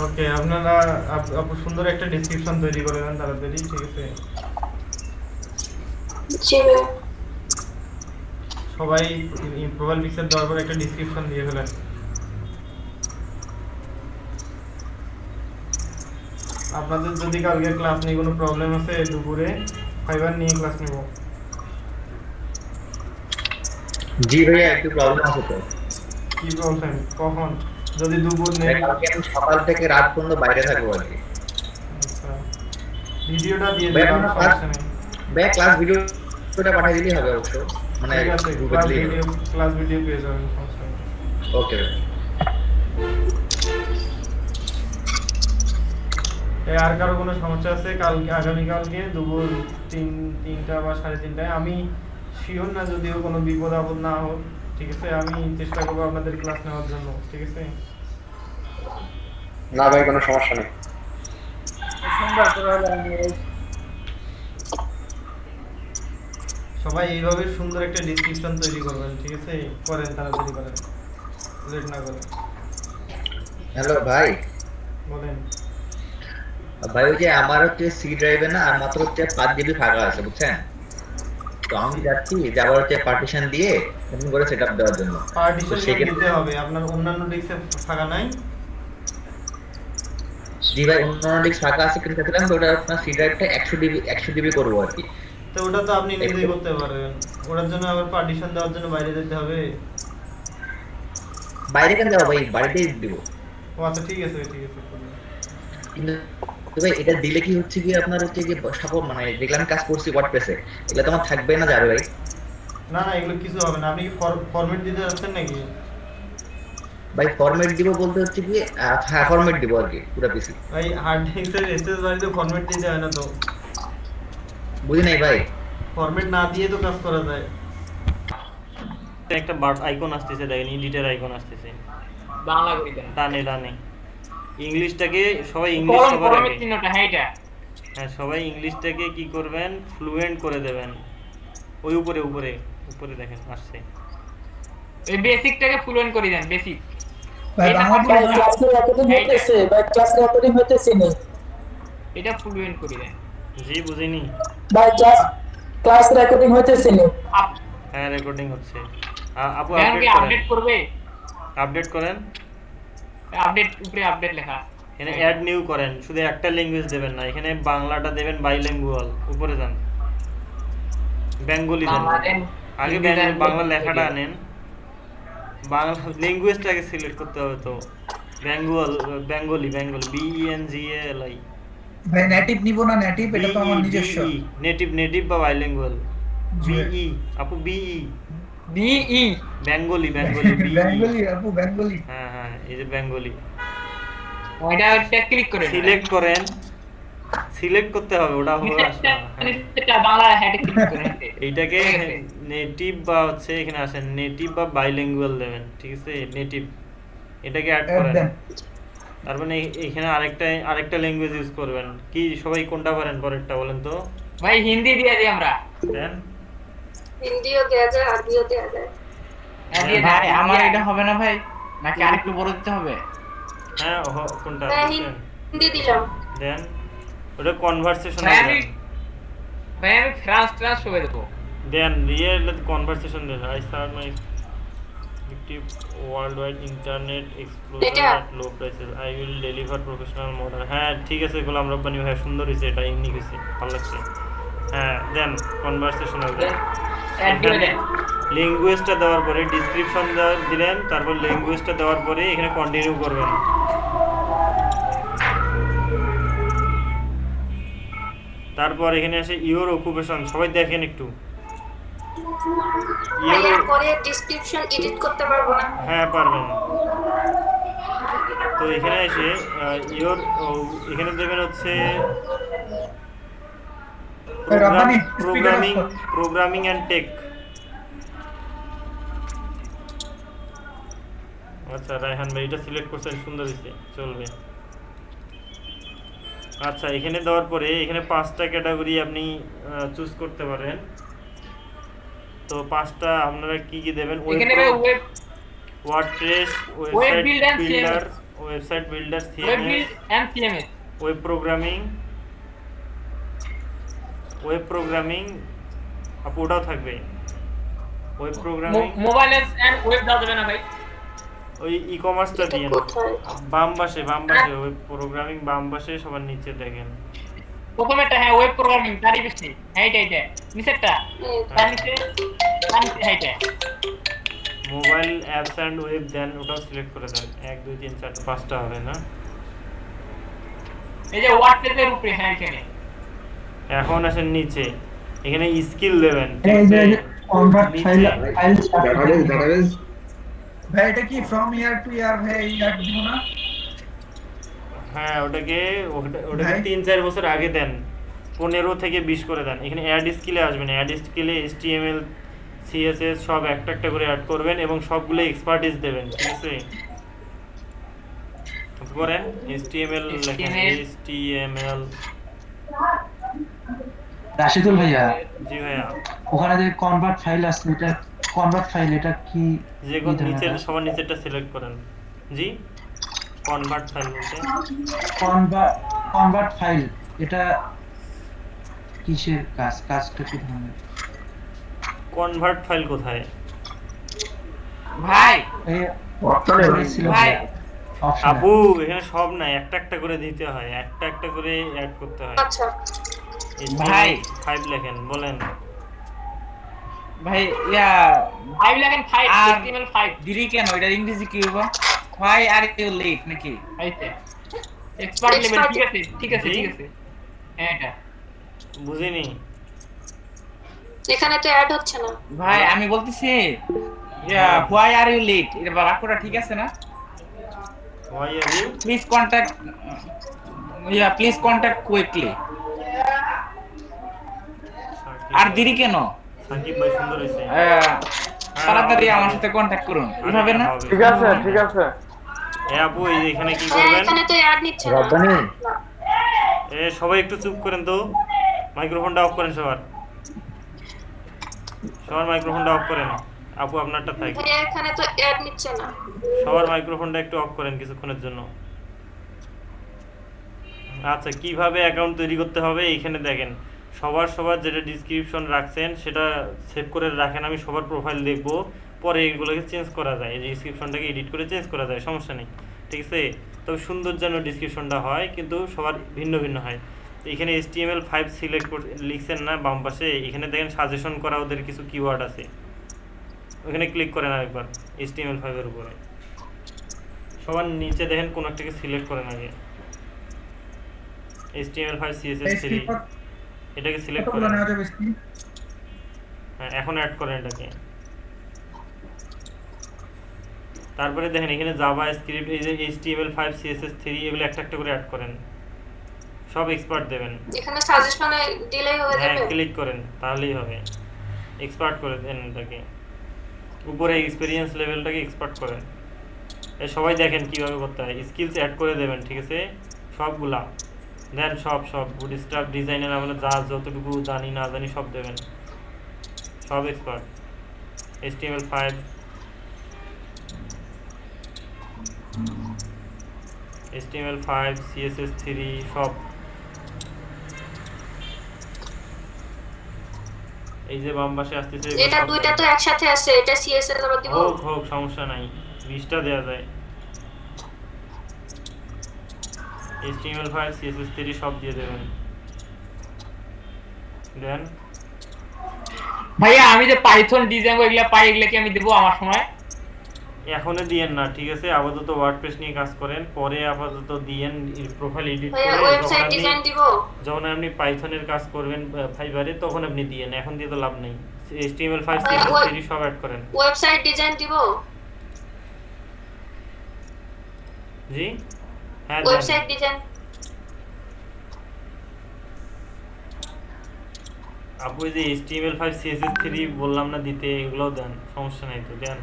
ওকে, আপনারা আপু সুন্দর একটা ডেসক্রিপশন তৈরি করে দেন তাড়াতাড়ি, ঠিক আছে। জি ভাই। সবাই প্রোফাইল পিকচার দেওয়ার পর একটা ডেসক্রিপশন দিয়ে ফেলেন। আপনাদের যদি কালকে ক্লাস নিয়ে কোনো প্রবলেম আছে, দুপুরে ফাইবার নিয়ে ক্লাস নেব। জি ভাইয়া, একটু প্রবলেম আছে তো। কি প্রবলেম? কখন? যদি দুপুর নেই। কালকে আমি সকাল থেকে রাত পর্যন্ত বাইরে থাকবো আর কি। আচ্ছা, ভিডিওটা দিয়ে ভাই, দিলাম, আপনার সমস্যা নেই। ভাইয়া ক্লাস ভিডিওটা পাঠিয়ে দিলেই হবে অবশ্য, মানে ঠিক আছে, গ্রুপে ক্লাস দিলেই ভিডিও হবে। পেয়ে যাবেন, সমস্যা নেই। ওকে ভাই। আর কারো কোনো সমস্যা আছে? কালকে আগামীকালকে দুপুর 3টা বা 3:30টায়, আমি শিওর না, যদিও কোনো বিপদ আপদ না হোক, ঠিক আছে, আমি চেষ্টা করবো আপনাদের ক্লাস নেওয়ার জন্য, ঠিক আছে। না ভাই, কোনো সমস্যা নেই। সুন্দর করে হলো আমি সবাই এইভাবে সুন্দর একটা ডেসক্রিপশন তৈরি করবেন, ঠিক আছে, করেন, তাড়াতাড়ি করেন, লেট না করেন। হ্যালো ভাই। বলেন। ভাই ওই যে আমার হচ্ছে সি ড্রাইভে না আর মাত্র হচ্ছে 5 জিবি ফাঁকা আছে, বুঝছেন? তো আমি যাচ্ছি যে আবার হচ্ছে পার্টিশন দিয়ে নতুন করে সেটআপ দেওয়ার জন্য। পার্টিশন তো সেক্ষেত্রে দিতে হবে, আপনার অন্যান্য ডিস্কে ফাঁকা নাই, জি ভাই, অন্যান্য ডিস্ক ফাঁকা আছে কিন্তু চাচ্ছিলাম তো ওটা আপনার সি ড্রাইভটা 100 জিবি করবো আর কি। তো ওটা তো আপনি নিজেই করতে পারবেন, ওটার জন্য আবার পার্টিশন দেওয়ার জন্য বাইরে যেতে হবে। বাইরে কেন যাবো ভাই, বাড়িতেই দিব। ও আচ্ছা ঠিক আছে ঠিক আছে। কিন্তু তো ভাই এটা দিলে কি হচ্ছে কি আপনার হচ্ছে যে সাপোর্ট মানে যেগুলো আমি কাজ করছি ওয়ার্ডপ্রেসে এগুলো তো আমার থাকবে না, যাবে ভাই? না না এগুলো কিছু হবে না, আপনি কি ফরম্যাট দিতে যাচ্ছেন নাকি? ভাই ফরম্যাট দিব বলতে হচ্ছে কি হ্যাঁ ফরম্যাট দিব আর কি পুরো পিসি। ভাই হার্ড ডিস্কের এসএস বাড়িতে ফরম্যাট দিতে হয় না তো? বুঝি নাই ভাই। ফরম্যাট না দিয়ে তো কাজ করা যায়। একটা বাট আইকন আসতেছে, দেখেন এডিটর আইকন আসতেছে, বাংলা কই দেন ডানে ডানে। ইংলিশটাকে সবাই ইংলিশ সবার আগে, ফরম্যাট চিহ্নটা হ্যাঁ এটা। হ্যাঁ সবাই ইংলিশটাকে কি করবেন, ফ্লুয়েন্ট করে দেবেন। ওই উপরে উপরে উপরে দেখেন আসছে। এই বেসিকটাকে ফ্লুয়েন্ট করে দেন, বেসিক। ভাই বাংলা ভাই ক্লাস রেকর্ডিং হইতেছে, ভাই ক্লাস রেকর্ডিং হইতেছে নি। এটা ফ্লুয়েন্ট করে দেন। জি বুঝিনি ভাই ক্লাস রেকর্ডিং হইতেছে নি। হ্যাঁ রেকর্ডিং হচ্ছে। আপু ব্যাংকে আপডেট করেন, আপডেট করবে, আপডেট করেন। আপডেট উপরে আপডেট লেখা। এখানে অ্যাড নিউ করেন, শুধু একটা ল্যাঙ্গুয়েজ দেবেন না, এখানে বাংলাটা দেবেন বাইলিঙ্গুয়াল। উপরে যান, বেঙ্গলি দেন। বাংলা দেন, আগে হিন্দি দেন, বাংলা লেখাটা আনেন, বাংলা ল্যাঙ্গুয়েজটাকে সিলেক্ট করতে হবে। তো বেঙ্গলি BENGALI। ভাই নেটিভ নিব না, নেটিভ এটা তো আমার নিজস্ব। নেটিভ বা বাইলিঙ্গুয়াল। BE আপু BE BE Bengali BE। Bengali আপু, বেঙ্গলি। হ্যাঁ হ্যাঁ এই যে বেঙ্গলি। ওইটা ক্লিক করে সিলেক্ট করেন, সিলেক্ট করতে হবে, ওটা হবে আসবে না। হ্যাঁ। এটা বাংলা হেডে ক্লিক করে এইটাকে নেটিভ বা হচ্ছে এখানে আসেন নেটিভ বা বাইলিঙ্গুয়াল দেবেন, ঠিক আছে? নেটিভ এটাকে অ্যাড অ্যাড করেন। দেন। তারপরে এখানে আরেকটা ল্যাঙ্গুয়েজ ইউজ করবেন। কি সবাই কোনটা পারেন পরেরটা বলেন তো? ভাই হিন্দি দিয়ে দিই আমরা। দেন। হিন্দিও দেয়া যায়, আরবিও দেয়া যায়। হ্যাঁ দিয়ে ভাই দেন। আমার এটা হবে না ভাই, নাকি আরেকটু বড় দিতে হবে? হ্যাঁ কোনটা হ্যাঁ বুঝছেন? হিন্দি দিলাম। দেন ওটা কনভারসেশন ভাই আমি ফ্রান্স করে দেবো। দেন দিয়ে কনভারসেশন দেন। I start my active worldwide internet explorer এটা? at low prices. I will deliver professional modern. হ্যাঁ ঠিক আছে, এগুলো আমরা বানি ভাই সুন্দর হয়েছে, এটা ইউনিক হয়েছে, ভালো লাগছে। হ্যাঁ দেন কনভারসেশনাল দেন। অ্যাড দিয়ে দেন। ল্যাঙ্গুয়েজটা দেওয়ার পরে ডেসক্রিপশন দিলেন, তারপর ল্যাঙ্গুয়েজটা দেওয়ার পরে এখানে কন্টিনিউ করবেন। তারপর এখানে আসে ইওর অকুপেশন, সবাই দেখেন একটু। এরপরে ডেসক্রিপশন এডিট করতে পারবো না? হ্যাঁ পারবেন। তো এখানে এসে এখানে দেবেন হচ্ছে রব্বানি, স্পিকার অফ কর। Programming and tech. আচ্ছা রায়হান ভাই এটা সিলেক্ট করছেন, সুন্দর হয়েছে, চলবে। আচ্ছা এখানে দেওয়ার পরে এখানে 5টা ক্যাটাগরি আপনি চুজ করতে পারেন। তো 5টা আপনারা কি কি দেবেন? এখানে ভাই web WordPress, Web website build and builder, CMS, website builder, web CMS, build and CMS, web programming আপু ওটাও থাকবে। Web programming, mobile and web দেওয়া যাবে না ভাই? ওই ই কমার্সটা এটা দিয়ে কোথায়? বাম পাশে ওয়েব প্রোগ্রামিং বাম পাশে সবার নিচে দেখেন। প্রথমেরটা হ্যাঁ ওয়েব প্রোগ্রামিং, তারই বেশি হ্যাঁ এটা নিচেরটা তার নিচে হ্যাঁ এটা মোবাইল অ্যাপস এন্ড ওয়েব দেন, ওটাও সিলেক্ট করে দেন। 1 2 3 4 5টা হবে না? এই যে ওয়ার্ডপ্রেসের উপরে হ্যাঁ এখানে। এখন আসেন নিচে, এখানে স্কিল দেবেন, এই ঠিক যে আছে? কনভার্ট ফাইল ডাটাবেস ভাই এটা কি ফ্রম ইয়ার টু ইয়ার ভাই ইয়ার দিব না? হ্যাঁ ওটাকে ভাই। 3-4 বছর আগে দেন, 15 থেকে 20 করে দেন। এখানে অ্যাড স্কিলে আসবেন, অ্যাড স্কিলে HTML CSS সব একটা একটা করে অ্যাড করবেন এবং সবগুলো এক্সপার্টিস দেবেন, ঠিক আছে? করেন HTML লেখেন, HTML। রাশিদুল ভাইয়া, জি ভাইয়া, ওখানে যে কনভার্ট ফাইল আছে, এটা কনভার্ট ফাইল এটা কি? যে কোন নিচের সবার নিচেরটা সিলেক্ট করেন। জি কনভার্ট ফাইল বলতে কনভার্ট ফাইল এটা কিসের কাজটা কি ধরনের? কনভার্ট ফাইল কোথায়? ভাই এই ভাই অপশন আপু এখানে সব না, একটা একটা করে দিতে হয়, একটা একটা করে অ্যাড করতে হয়। আচ্ছা ভাই। 5 লেখেন, বলেন। ভাই ইয়া 5 লেখেন 5 আর HTML 5 দিরি কেন এটা ইংরেজি কি হবে? why are you late নাকি? আইছে এক্সপার্ট লেভেল। Expert- ঠিক আছে ঠিক আছে জি? ঠিক আছে। হ্যাঁ এটা বুঝিনি। এখানে তো অ্যাড হচ্ছে না। ভাই আমি বলতেছি ইয়া why are you late এটা বাক্যটা ঠিক আছে না? Why are you? Please contact please contact quickly. আর দেরি কেন? সাকিব ভাই সুন্দর হয়েছে। তাড়াতাড়ি আমার সাথে কন্টাক্ট করুন, এভাবে না? ঠিক আছে ঠিক আছে। আপু এই যে এখানে কি হ্যাঁ করবেন? এখানে তো অ্যাড নিচ্ছে না। রব্বানি সবাই একটু চুপ করেন তো, মাইক্রোফোনটা অফ করেন সবার মাইক্রোফোনটা অফ করেন। আপু আপনারটা থাক। ভাইয়া এখানে তো অ্যাড নিচ্ছে না। সবার মাইক্রোফোনটা একটু অফ করেন কিছুক্ষণের জন্য। আচ্ছা, কিভাবে অ্যাকাউন্ট তৈরি করতে হবে এখানে দেখেন। সবার যেটা ডিসক্রিপশন রাখছেন সেটা সেভ করে রাখেন, আমি সবার প্রোফাইল দেখব, পরে এগুলোকে চেঞ্জ করা যায়, এই ডিসক্রিপশনটাকে এডিট করে চেঞ্জ করা যায়, সমস্যা নেই, ঠিক আছে। তবে সুন্দর যেন ডিসক্রিপশনটা হয়, কিন্তু সবার ভিন্ন ভিন্ন হয়। তো এখানে HTML5 সিলেক্ট করে লিখছেন না বাম পাশে, এখানে দেখেন সাজেশন করা ওদের কিছু কিওয়ার্ড আছে, ওখানে ক্লিক করেন আরেকবার HTML5 এর উপরে। সবার নিচে দেখেন কোন একটাকে সিলেক্ট করেন আগে, HTML5 CSS3 এটাকে সিলেক্ট কতগুলো করেন। নেওয়া যাবে স্ক্রিন? হ্যাঁ, এখন অ্যাড করেন এটাকে। তারপরে দেখেন এখানে জাভা স্ক্রিপ্ট, এই যে HTML5 CSS3 এগুলো একটা একটা করে অ্যাড করেন, সব এক্সপার্ট দেবেন। এখানে সাজেশনে দিলেই হয়ে হ্যাঁ, যাবে। ক্লিক করেন তাহলেই হবে, এক্সপার্ট করে দেন এটাকে, উপরে এক্সপেরিয়েন্স লেভেলটাকে এক্সপার্ট করেন। এই সবাই দেখেন কিভাবে করতে হয়, স্কিলস অ্যাড করে দেবেন, ঠিক আছে, সবগুলা দেন, সব বুটস্ট্র্যাপ ডিজাইনের আমরা যতটুকু জানি না জানি সব দেবেন, সব এক্সপার্ট। HTML5 CSS3 সব। এই যে বাম পাশে আসতেছে এগুলো এটা সব দুইটা তো দেবেন। একসাথে আছে, এটা সিএসএস আবার দিব। হোক সমস্যা নাই, 20টা দেওয়া যায়। HTML5 CSS3 সব দিয়ে দেবেন, দেন। ভাইয়া আমি যে পাইথন ডিজাইন এগুলা পাই, এগুলা কি আমি দেবো আমার সময়? এখনো দিয়েন না, ঠিক আছে, আপাতত ওয়ার্ডপ্রেস নিয়ে কাজ করেন, পরে আপাতত দিয়েন প্রোফাইল এডিট ভাইয়া করে। ওয়েবসাইট ডিজাইন দিব। যখন আপনি পাইথনের কাজ করবেন ফাইবারে, তখন আপনি দিয়েন, এখন দিয়ে তো লাভ নেই। HTML5 ভাইয়া, CSS3 সব অ্যাড করেন। ওয়েবসাইট ডিজাইন দিব। জি হ্যাঁ, দেন। ওয়েবসাইট ডিজাইন আপু এই যে HTML5 CSS3 বললাম না দিতে, এগুলোও দেন, সমস্যা নাই তো, দেন।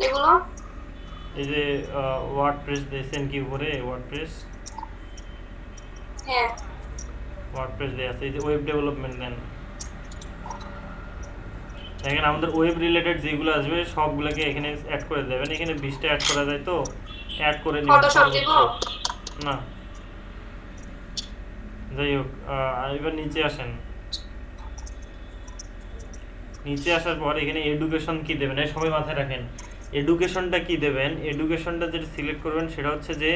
এগুলো এই যে ওয়ার্ডপ্রেস দিয়েছেন কি উপরে, ওয়ার্ডপ্রেস হ্যাঁ দেয়া আছে, এই যে ওয়েব ডেভেলপমেন্ট দেন। দেখেন আমাদের ওয়েব রিলেটেড যেগুলো আসবে সবগুলোকে এখানে অ্যাড করে দেবেন। এখানে 20টা অ্যাড করা যায়, তো অ্যাড করে নিন। ফটোশপ দিব না, যাই হোক, এবার নিচে আসেন। নিচে আসার পর এখানে এডুকেশন কি দেবেন, এই সবাই মাথায় রাখেন, এডুকেশনটা কি দেবেন। এডুকেশনটা যেটা সিলেক্ট করবেন সেটা হচ্ছে যে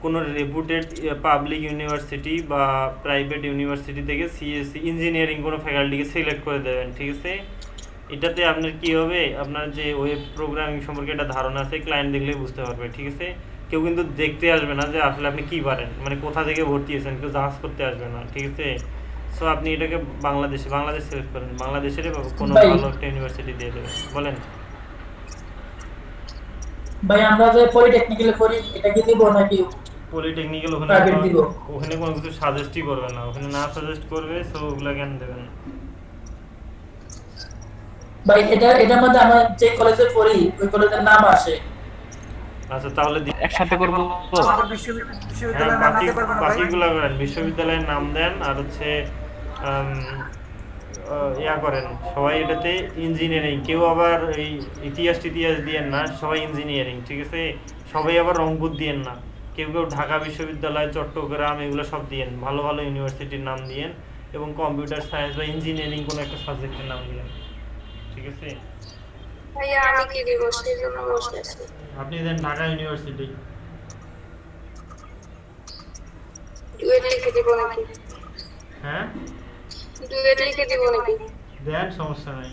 কোনো রেপুটেড পাবলিক ইউনিভার্সিটি বা প্রাইভেট ইউনিভার্সিটি থেকে সিএসসি ইঞ্জিনিয়ারিং কোনো ফ্যাকাল্টিকে সিলেক্ট করে দেবেন, ঠিক আছে। এটাতে আপনার কি হবে, আপনার যে ওয়েব প্রোগ্রামিং সম্পর্কে একটা ধারণা আছে, ক্লায়েন্ট দেখলেই বুঝতে পারবে, ঠিক আছে। কেউ কিন্তু দেখতে আসবে না যে আসলে আপনি কি পারেন, মানে কোথা থেকে ভর্তি হয়েছেন, কেউ জাহাজ করতে আসবে না, ঠিক আছে। সো আপনি এটাকে বাংলাদেশ সিলেক্ট করেন, বাংলাদেশের কোনো ভাই। ভালো একটা ইউনিভার্সিটি দিয়ে দেবেন। বলেন। ভাই আমরা যে পলিটেকনিক্যালে করি এটা কি দিব নাকি পলিটেকনিক্যাল Private দিব। ওখানে কোনো কিছু সাজেস্টই করবে না, ওখানে না সাজেস্ট করবে, সো ওগুলা কেন দেবেন। ভাই এটার মধ্যে আমরা যে কলেজে পড়ি ওই কলেজের নাম আসে। আচ্ছা তাহলে একসাথে করবো তো? আমাদের হ্যাঁ, বিশ্ববিদ্যালয়ের নাম দিতে পারবেন না ভাই? বাকিগুলো করেন, বিশ্ববিদ্যালয়ের নাম দেন, আর হচ্ছে ইয়া করেন সবাই এটাতে ইঞ্জিনিয়ারিং, কেউ আবার এই ইতিহাস দিয়েন না, সবাই ইঞ্জিনিয়ারিং, ঠিক আছে। সবাই আবার রংপুর দিয়েন না, কেউ কেউ ঢাকা বিশ্ববিদ্যালয়, চট্টগ্রাম এগুলো সব দিয়েন, ভালো ভালো ইউনিভার্সিটির নাম দিয়েন এবং কম্পিউটার সায়েন্স বা ইঞ্জিনিয়ারিং কোনো একটা সাবজেক্টের নাম দিয়েন, ঠিক আছে? ভাইয়া আমি কি দিব সেই জন্য বসে আছি। আপনি দেন ঢাকা ইউনিভার্সিটি। ডুয়েট লিখে দিব নাকি? হ্যাঁ ডুয়েট লিখে দিব নাকি? দেন, সমস্যা নাই।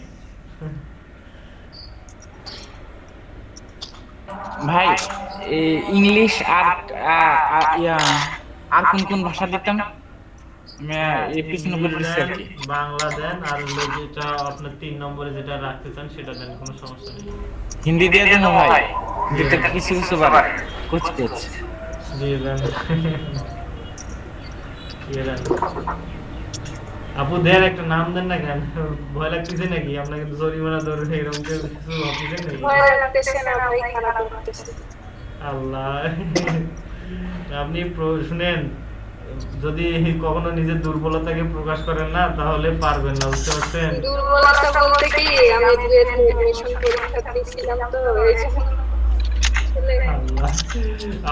ভাই ইংলিশ আর আর কোন কোন ভাষা দিতাম এই পিছনে বলে দিচ্ছি আর কি। বাংলা দেন, আর হলো যেটা আপনার 3 নম্বরে যেটা রাখতে চান সেটা দেন, কোনো সমস্যা নেই। হিন্দি দিয়ে দেন ভাই, দিতে কিছু কিছু বার কুছ কুছ দিয়ে দেন। দিয়ে দেন আপু, দেন একটা নাম দেন না কেন? ভয় লাগতেছে নাকি আপনাকে? জরিমানা ধরবে এরকম কিছু ভাবতেছেন নাকি? ভয় লাগতেছে না ভাই, খারাপ লাগতেছে। আল্লাহ, আপনি শুনেন, যদি কখনো নিজের দুর্বলতাকে প্রকাশ করেন না তাহলে পারবেন না, বুঝতে পারছেন? দুর্বলতা বলতে কি, আমি ডুয়েট এডমিশন পরীক্ষা দিয়েছিলাম তো এই জন্য। আল্লাহ,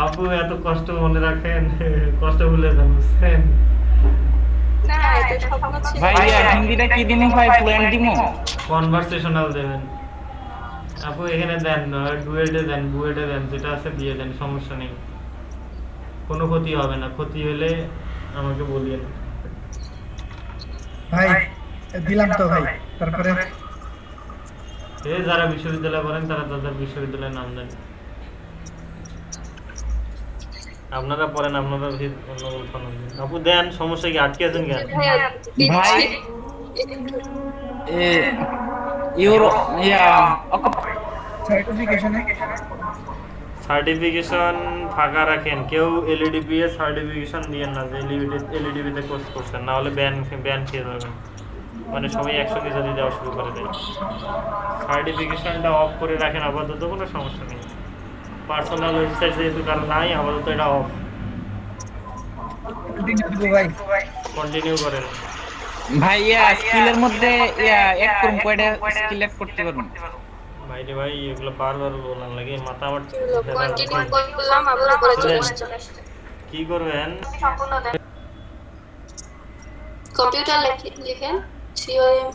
আপু এত কষ্ট মনে রাখেন, কষ্ট ভুলে যান, বুঝছেন? না এটা স্বপ্ন ছিল। ভাই হিন্দিটা কি দিনে ভাই ফ্লুয়েন্ট দিমু? কনভারসেশনাল দেবেন আপু, এখানে দেন, ডুয়েটে দেন, বুয়েটে দেন, যেটা আছে দিয়ে দেন, সমস্যা নেই, কোনো ক্ষতি হবে না। ক্ষতি হলে আমাকে বলিয়েন। ভাই দিলাম তো ভাই, তারপরে যারা বিশ্ববিদ্যালয় করেন তারা তাদের বিশ্ববিদ্যালয়ের নাম দেন। আপনারা পড়েন, আপনারা অন্য কোথাও নাম দেন। আপু দেন, সমস্যা কি? আটকে আছেন কেন? ভাই ইউরো সার্টিফিকেশন ফাঁকা রাখেন, কেউ এলইডিপিএস সার্টিফিকেশন দিয়েন না যে এলইডিপিতে কোর্স করছেন, না হলে ব্যান খেয়ে যাবেন। মানে সবাই একসঙ্গে যদি দেওয়া শুরু করে দেয়, সার্টিফিকেশনটা অফ করে রাখেন আপাতত, কোনো সমস্যা নেই। পার্সোনাল ওয়েবসাইট যেহেতু কারণ নাই, আপাতত এটা অফ। কন্টিনিউ করেন ভাই স্কিলের মধ্যে এক করুন, কয়টা স্কিল অ্যাড করতে পারবেন? ভাই রে ভাই, এগুলো বারবার বলার লাগে, মাথা আমার। কন্টিনিউ করলাম, আবার পরে চলে আসছে। কি করবেন? সম্পূর্ণ দেন। কম্পিউটার লিখেন সিওএম।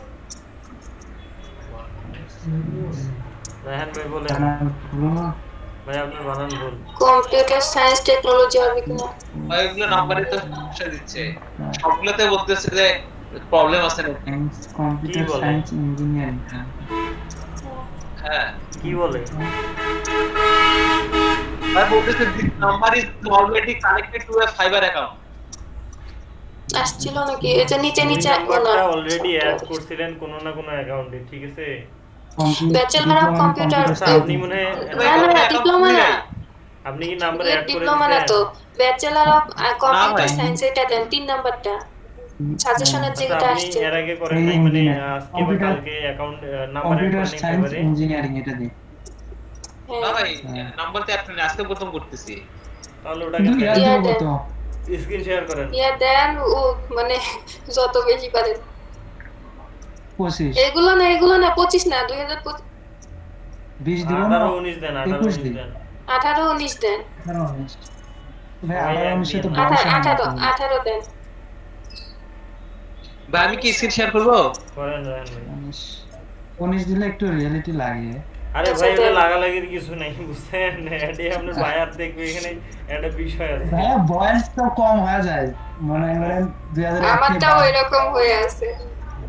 রায়হান ভাই বলেন। ভাই আপনার বানান ভুল। কম্পিউটার সায়েন্স টেকনোলজি হবে কিনা? ভাই ওগুলো নাম্বারে তো সমস্যা দিচ্ছে, সবগুলোতে বলতেছে যে প্রবলেম আছে নাকি। Computer science engineering. হ্যাঁ কি বলে? ভাই বলতেছে this number is already connected to a fibre account. আসছিল নাকি? এটা নিচে নিচে নাম্বারটা অলরেডি অ্যাড করছিলেন কোনো না কোনো অ্যাকাউন্টে, ঠিক আছে? Bachelor of computer. আপনি মনে না ডিপ্লোমা না, আপনি কি নাম্বার অ্যাড করেছেন? ডিপ্লোমা না তো, ব্যাচেলর অফ কম্পিউটার সায়েন্স, এটা দেন 3 নাম্বারটা সাজেশনের যেটা আসছে। এর আগে করেন নাই, মানে আজকে বা কালকে অ্যাকাউন্ট নাম্বার অ্যাড কম্পিউটার করেন সায়েন্স এবারে? ইঞ্জিনিয়ারিং এটা দিই। না ভাই নাম্বারতে আপনি আজকে প্রথম করতেছি। তাহলে ওটাকে স্ক্রিন শেয়ার করেন। দেন ও মানে যত বেশি পারেন। 25 এগুলো না 25 না, 2025 20 দিব না, 18 19 দেন, 18 19 দেন, 18 19 দেন। 18 19 ভাই 18 19 তো বয়স 18 দেন। ভাই আমি কি স্ক্রিন শেয়ার করব? করেন রায়হান ভাই। 19 দিলে একটু রিয়েলিটি লাগে। আরে ভাই ওটা লাগালাগির কিছু নাই, বুঝছেন? এডি আপনার বায়ার দেখবে, এখানে একটা বিষয় আছে। ভাই বয়স তো কম হয়ে যায়, মনে করেন 2001 আমারটাও এরকম হয়ে আছে।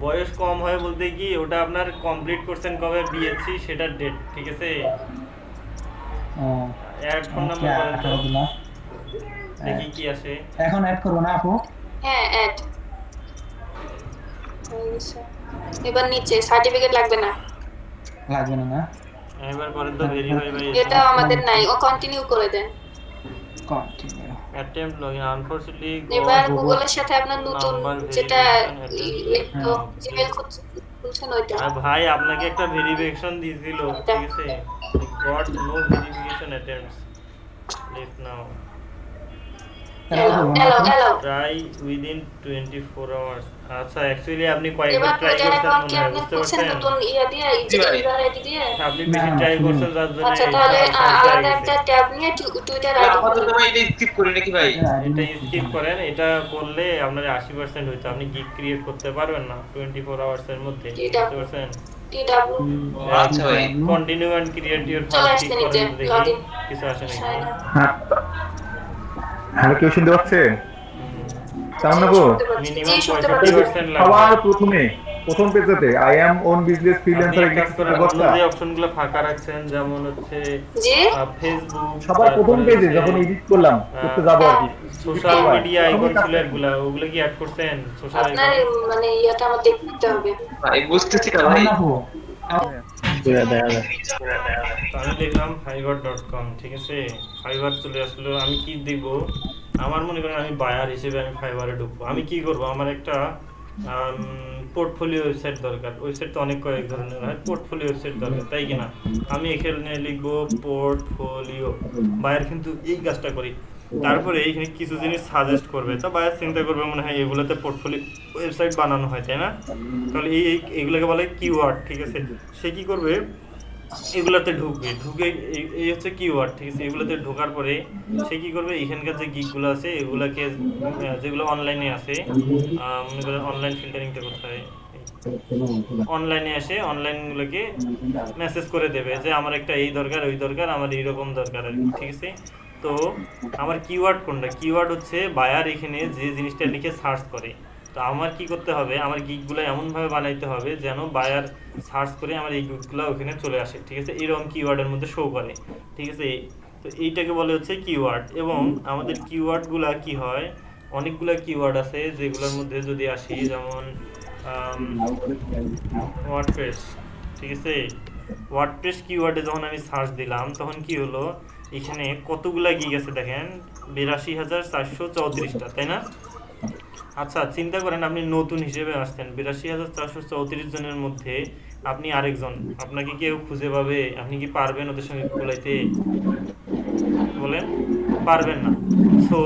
বয়স কম হয় বলতে কি, ওটা আপনার কমপ্লিট করছেন কবে বিএসসি সেটার ডেট, ঠিক আছে? অ্যাড ফোন নাম্বার করেন তো, দেখি কি আসে। এখন অ্যাড করব না আপু? হ্যাঁ অ্যাড এবার নিচে সার্টিফিকেট লাগবে না, লাগবে না না? এবার করেন তো ভেরিফাই ভাই। এটা আমাদের নাই, ও কন্টিনিউ করে দেন। Continue attempt login unfortunately. এবার গুগলের সাথে আপনার নতুন যেটা জিমেইল খুলছেন ওইটা। আর ভাই আপনাকে একটা ভেরিফিকেশন দিয়েছিল, ঠিক আছে? Got no verification attempts, leave now. Allow try within 24 hours. আচ্ছা অ্যাকচুয়ালি আপনি কয়েকবার এবার ট্রাই প্রজেক্ট করছেন অ্যাকাউন্ট কি মনে হয়, আপনি বুঝতে খুলছেন পারছেন? নতুন ইয়া দিয়ে ইউজার আইডি দিয়ে? আপনি বেশি ট্রাই করছেন যার জন্য আচ্ছা তাহলে আলাদা একটা ট্যাব নিয়ে টুইটার আইডি আপাতত ভাই এটা স্কিপ করি নাকি ভাই? এটা স্কিপ করেন, এটা করলে আপনার 80% হইতো, আপনি গিগ ক্রিয়েট করতে পারবেন না 24 আওয়ার্স এর মধ্যে, বুঝতে পারছেন? টিডব্লিউ আচ্ছা ভাই। কন্টিনিউ এন্ড ক্রিয়েট ইওর চলে ফার্স্ট আসছে ক্লিক নিচে করেন দেখি লগইন কিছু আসে নাকি। হ্যালো, কেউ শুনতে পাচ্ছে? কেমন নেবো? মিনিমাম শুনতে পাচ্ছি। 65% লাগবে। সবার প্রথম পেজেতে আই অ্যাম ওন বিজনেস আপনি ফ্রিল্যান্সার এক কাজ করেন, অন্য যে অপশনগুলো ফাঁকা রাখছেন যেমন হচ্ছে জি ফেসবুক, সবার প্রথম পেজে যখন এডিট করলাম করতে যাবো আর কি, সোশ্যাল মিডিয়া আইকন ছিল এগুলা, ওগুলো কি অ্যাড করছেন সোশ্যাল আপনার আইকন? মানে ইয়াটা আমার দেখতে হবে। ভাই বুঝতেছি না ভাই। আমি দেখলাম fiverr.com, ঠিক আছে, ফাইবার চলে আসলো। আমি কি দিব, আমার মনে করেন আমি বায়ার হিসেবে আমি ফাইবারে ঢুকবো। আমি কি করব, আমার একটা পোর্টফোলিও ওয়েবসাইট দরকার। ওয়েবসাইট তো অনেক কয়েক ধরনের হয়, পোর্টফোলিও ওয়েবসাইট দরকার, তাই কিনা? আমি এখানে লিখবো পোর্টফোলিও। বায়ার কিন্তু এই কাজটা করি, তারপরে এইখানে কিছু জিনিস সাজেস্ট করবে, তো বায়ার চিন্তা করবে মনে হয় এগুলোতে পোর্টফোলিও ওয়েবসাইট বানানো হয়, তাই না? তাহলে এইগুলোকে বলে কিওয়ার্ড, ঠিক আছে। সে কি করবে, এগুলাতে ঢুকবে, ঢুকে এই হচ্ছে কিওয়ার্ড, ঠিক আছে। এগুলোতে ঢোকার পরে সে কি করবে, এখানকার যে গিগগুলো আছে এগুলাকে যেগুলো অনলাইনে আছে, মনে করেন অনলাইন ফিল্টারিংটা কোথায়, অনলাইনে আসে অনলাইনগুলোকে মেসেজ করে দেবে যে আমার একটা এই দরকার ওই দরকার, আমার এইরকম দরকার আর কি, ঠিক আছে। তো আমার কিওয়ার্ড কোনটা, কিওয়ার্ড হচ্ছে বায়ার এখানে যে জিনিসটা লিখে সার্চ করে। তো আমার কি করতে হবে, আমার গিগগুলো এমনভাবে বানাইতে হবে যেন বায়ার সার্চ করে আমার এই গিগগুলো ওখানে চলে আসে, ঠিক আছে, এরকম কিওয়ার্ডের মধ্যে শো করে, ঠিক আছে। তো এইটাকে বলে হচ্ছে কিওয়ার্ড। এবং আমাদের কিওয়ার্ডগুলো কি হয়, অনেকগুলো কিওয়ার্ড আছে যেগুলোর মধ্যে যদি আসি, যেমন ওয়ার্ডপ্রেস, ঠিক আছে। ওয়ার্ডপ্রেস কিওয়ার্ডে যখন আমি সার্চ দিলাম তখন কি হলো, এখানে কতগুলা গিগ আছে দেখেন, 82,434টা, তাই না? আচ্ছা চিন্তা করেন, আপনি নতুন হিসেবে আসছেন, 82,434 জনের মধ্যে আপনি আরেকজন, আপনাকে কেউ খুঁজে পাবে? আপনি কি পারবেন ওদের সঙ্গে কোলাইতে? বলেন পারবেন না। সো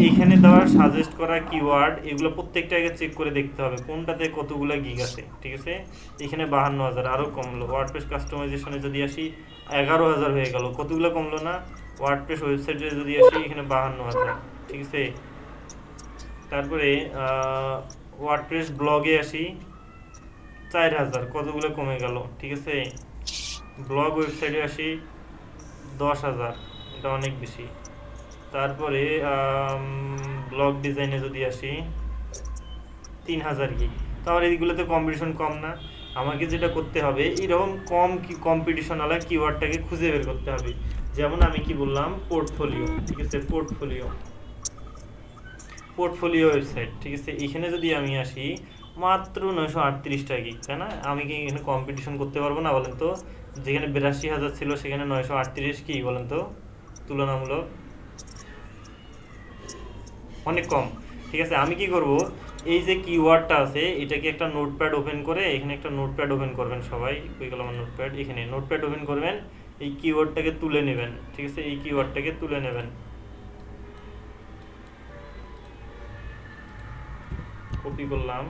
এইখানে দেওয়া সাজেস্ট করা কিওয়ার্ড এগুলো প্রত্যেকটা আগে চেক করে দেখতে হবে কোনটাতে কতগুলো গিগ আছে, ঠিক আছে। এখানে 52,000, আরও কমলো। ওয়ার্ডপ্রেস কাস্টমাইজেশনে যদি আসি 11,000 হয়ে গেল, কতগুলো কমলো না? ওয়ার্ডপ্রেস ওয়েবসাইটে যদি আসি এখানে 52,000, ঠিক আছে। তারপরে ওয়ার্ডপ্রেস ব্লগে আসি 4,000, কতগুলো কমে গেল, ঠিক আছে। ব্লগ ওয়েবসাইটে আসি 10,000, এটা অনেক বেশি। তারপরে ব্লগ ডিজাইনে যদি আসি 3,000 গিগ। তো আমার এইগুলোতে কম্পিটিশন কম না? আমাকে যেটা করতে হবে, এরকম কম কম্পিটিশনওয়ালা কিওয়ার্ডটাকে খুঁজে বের করতে হবে। যেমন আমি কি বললাম, পোর্টফোলিও, ঠিক আছে, পোর্টফোলিও ওয়েবসাইট, ঠিক আছে। এখানে যদি আমি আসি মাত্র 938টা গিগ, তাই না? আমি কি এখানে কম্পিটিশন করতে পারবো না বলেন তো? যেখানে 82,000 ছিল সেখানে 938 কি বলেন তো, তুলনামূলক অনেক কম, ঠিক আছে। আমি কি করব, এই যে কিওয়ার্ডটা আছে এটাকে একটা নোটপ্যাড ওপেন করে, এখানে একটা নোটপ্যাড ওপেন করবেন সবাই, কই গেল আমার নোটপ্যাড, এখানে নোটপ্যাড ওপেন করবেন, এই কিওয়ার্ডটাকে তুলে নেবেন, ঠিক আছে। এই কিওয়ার্ডটাকে তুলে নেবেন, কপি করলাম,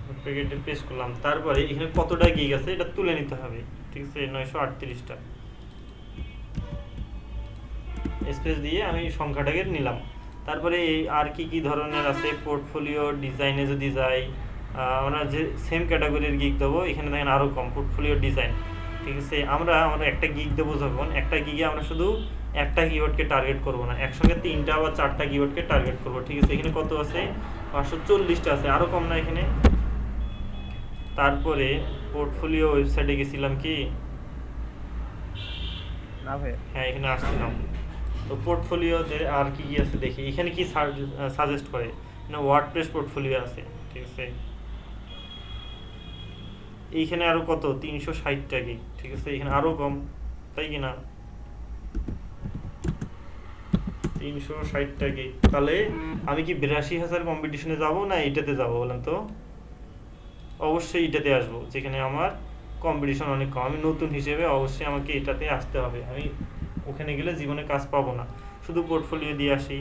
নোটপ্যাডে পেস্ট করলাম, তারপরে এখানে কতটা গিগ আছে এটা তুলে নিতে হবে, ঠিক আছে, 938টা। স্পেস দিয়ে আমি সংখ্যাটাকে নিলাম। তারপরে আর কি ধরনের আছে, পোর্টফোলিও ডিজাইনে যদি যাই, আমরা যে সেম ক্যাটাগরির গিগ দেবো, এখানে দেখেন আরও কম, পোর্টফোলিও ডিজাইন, ঠিক আছে। আমরা একটা গিগ দেবো যখন, একটা গিগে আমরা শুধু একটা কিওয়ার্ডকে টার্গেট করবো না, একসঙ্গে 3টা বা 4টা কিওয়ার্ডকে টার্গেট করবো, ঠিক আছে। এখানে কত আছে, 540টা আছে, আরও কম না এখানে? তারপরে পোর্টফোলিও ওয়েবসাইটে গেছিলাম কি না ভাই, হ্যাঁ এখানে আসছিলাম। তো পোর্টফোলিওতে আর কি আছে দেখি, এখানে কি সাজেস্ট করে না, ওয়ার্ডপ্রেস পোর্টফোলিও আছে, ঠিক আছে। এইখানে আরো কত, 360টা গিগ, ঠিক আছে। এখানে আরো কম, তাই কি না? 360টা গিগ। তাহলে আমি কি 82,000 কম্পিটিশনে যাব না এটাতে যাব বলেন তো? অবশ্যই এটাতে আসবো, যেখানে আমার কম্পিটিশন অনেক কম। আমি নতুন হিসেবে অবশ্যই আমাকে এটাতে আসতে হবে, আমি ওখানে গেলে জীবনে কাজ পাবো না। শুধু পোর্টফোলিও দিয়ে আসি,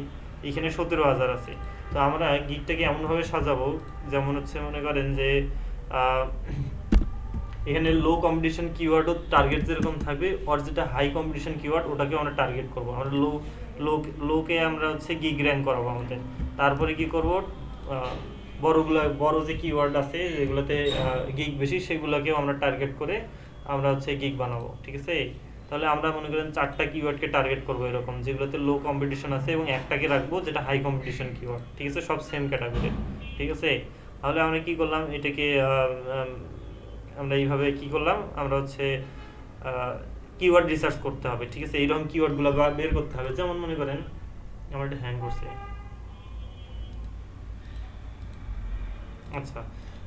এখানে 17,000 আছে। তো আমরা গিগটাকে এমনভাবে সাজাবো যেমন হচ্ছে মনে করেন যে এখানে লো কম্পিটিশন কিওয়ার্ডও টার্গেট যেরকম থাকবে, আর যেটা হাই কম্পিটিশন কিওয়ার্ড ওটাকে আমরা টার্গেট করবো। আমরা লোকে আমরা হচ্ছে গিগ র্যাঙ্ক করাবো আমাদের। তারপরে কি করব, বড় যে কিওয়ার্ড আছে যেগুলোতে গিগ বেশি সেগুলোকেও আমরা টার্গেট করে আমরা হচ্ছে গিগ বানাবো, ঠিক আছে। তাহলে আমরা মনে করেন 4টা কিওয়ার্ডকে টার্গেট করবো এরকম, যেগুলোতে লো কম্পিটিশন আছে, এবং একটাকে রাখবো যেটা হাই কম্পিটিশন কিওয়ার্ড, ঠিক আছে, সব সেম ক্যাটাগরি, ঠিক আছে। তাহলে আমরা কি করলাম, এটাকে আমরা এইভাবে কি করলাম, আমরা হচ্ছে কিওয়ার্ড রিসার্চ করতে হবে, ঠিক আছে। এইরকম কিওয়ার্ডগুলো বের করতে হবে। যেমন মনে করেন আমার এটা হ্যাং করছে, আচ্ছা,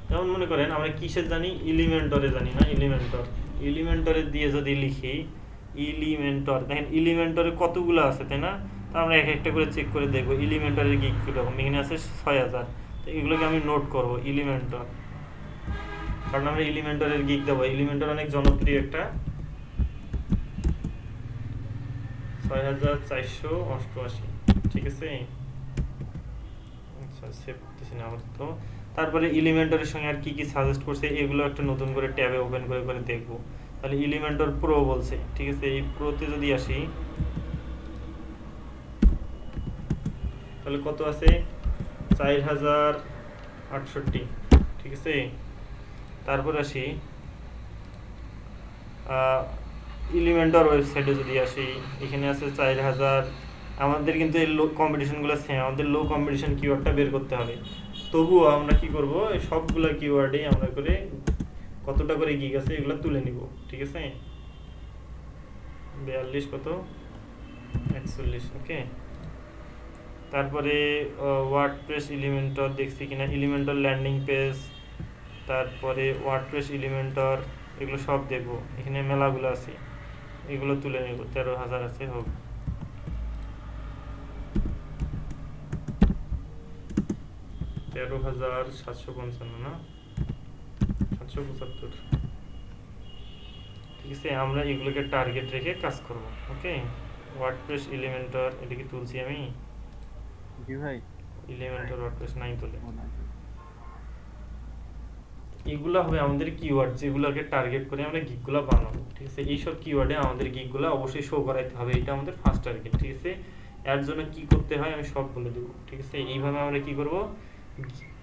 যেমন মনে করেন আমরা কিসের জানি, এলিমেন্টরে জানি না, এলিমেন্টরে দিয়ে যদি লিখি এলিমেন্টর, দেখেন এলিমেন্টরে কতগুলো আছে, তাই না। তো আমরা এক একটা করে চেক করে দেখবো এলিমেন্টরের গিগ কীরকম। এখানে আছে 6,000, তো এগুলোকে আমি নোট করব এলিমেন্টর, কারণ আমরা এলিমেন্টরের গিগ দেবো। এলিমেন্টর অনেক জনপ্রিয় একটা, 6,488, ঠিক আছে। আচ্ছা, সেভ করতেছি না আপাতত। তারপরে এলিমেন্টরের সঙ্গে আর কি কি সাজেস্ট করছে এগুলো একটা নতুন করে ট্যাবে ওপেন করে করে দেখবো। তাহলে এলিমেন্টর প্রো বলছে, ঠিক আছে। এই প্রোতে যদি আসি তাহলে কত আছে, 4,068, ঠিক আছে। তারপর আসি এলিমেন্টর ওয়েবসাইটে যদি আসি, এখানে আছে 4,000। আমাদের কিন্তু এই লো কম্পিটিশনগুলো সেম, আমাদের লো কম্পিটিশন কিওয়ার্ডটা বের করতে হবে। তবুও আমরা কি করব, এই সবগুলো কিওয়ার্ডে আমরা করে কতটা করে গিগ আছে এগুলো তুলে নিব, ঠিক আছে। 42 কত 41, ওকে। তারপরে ওয়ার্ডপ্রেস এলিমেন্টর দেখছি কিনা, এলিমেন্টর ল্যান্ডিং পেজ, তারপরে ওয়ার্ডপ্রেস এলিমেন্টর, এগুলো সব দেখব। এখানে মেলাগুলো আছে, এগুলো তুলে নেব। 13,000 আছে, হোক। $13,755 না, 775, ঠিক আছে। আমরা এগুলোকে টার্গেট রেখে কাজ করব, ওকে। ওয়ার্ডপ্রেস এলিমেন্টর, এটা কি তুলছি আমি? জি ভাই, এলিমেন্টর ওয়ার্ডপ্রেস নাই তুলে। এগুলো হবে আমাদের কিওয়ার্ড, যেগুলোকে টার্গেট করে আমরা গিগগুলো বানাবো, ঠিক আছে। এইসব কিওয়ার্ডে আমাদের গিগগুলো অবশ্যই শো করাইতে হবে, এটা আমাদের ফার্স্ট টার্গেট, ঠিক আছে। এর জন্য কি করতে হয় আমি সব বলে দেবো, ঠিক আছে। এইভাবে আমরা কি করব,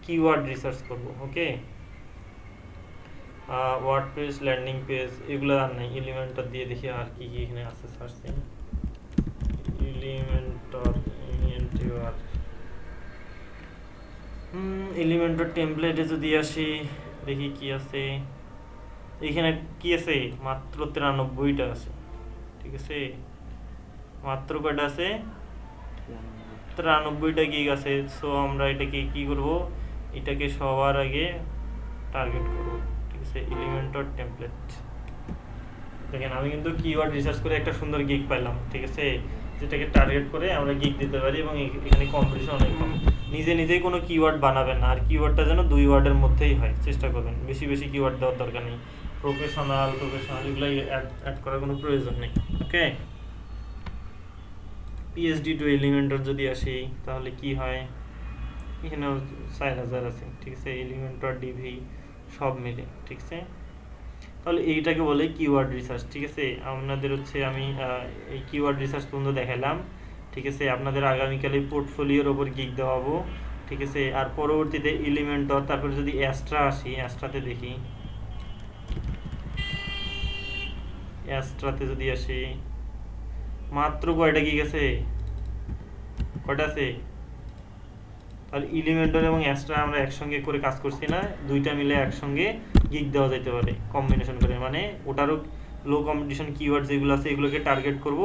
কিওয়ার্ড রিসার্চ করব, ওকে। ওয়ার্ডপ্রেস ল্যান্ডিং পেজ এগুলো আর নাই, এলিমেন্টর দিয়ে দেখি আর কি কি এখানে আছে সার্চে। এলিমেন্টর টেমপ্লেটে যদি আসি দেখি কি আছে, এখানে কি আছে, মাত্র 93টা আছে, ঠিক আছে। মাত্র কয়টা আছে, 93টা গিগ আছে। সো আমরা এটাকে কি করব, এটাকে সবার আগে টার্গেট করব, ঠিক আছে। এলিমেন্টর টেমপ্লেট, দেখেন আমি কিন্তু কিওয়ার্ড রিসার্চ করে একটা সুন্দর গিগ পাইলাম, ঠিক আছে, যেটাকে টার্গেট করে আমরা গিগ দিতে পারি। এবং এখানে কম্পিটিশন অনেক কম। নিজেই কোনো কিওয়ার্ড বানাবেন না, আর কিওয়ার্ডটা যেন 2 ওয়ার্ডের মধ্যেই হয়, চেষ্টা করবেন। বেশি বেশি কিওয়ার্ড দেওয়ার দরকার নেই। প্রফেশনাল এগুলো অ্যাড করার কোনো প্রয়োজন নেই, ওকে। পিএইচডি টু এলিমেন্টর যদি আসি তাহলে কি হয়, এখানেও 4,000 আছে, ঠিক আছে। এলিমেন্টর ডিভি সব মিলে, ঠিক আছে। তাহলে এইটাকে বলে কিওয়ার্ড রিসার্চ, ঠিক আছে। আপনাদের হচ্ছে আমি এই কিওয়ার্ড রিসার্চ পর্যন্ত দেখালাম, ঠিক আছে। আপনাদের আগামীকালে পোর্টফোলিওর ওপর গিগ দেওয়াবো, ঠিক আছে। আর পরবর্তীতে এলিমেন্টর, তারপরে যদি অ্যাস্ট্রা আসি, অ্যাস্ট্রাতে দেখি, অ্যাস্ট্রাতে যদি আসি মাত্র কয়টা গিগ আছে, কয়টা আছে। তাহলে এলিমেন্টর এবং অ্যাস্ট্রা আমরা একসঙ্গে করে কাজ করছি না, দুইটা মিলে একসঙ্গে গিগ দেওয়া যেতে পারে কম্বিনেশন করে। মানে ওটারও লো কম্পিটিশন কিওয়ার্ড যেগুলো আছে এগুলোকে টার্গেট করব,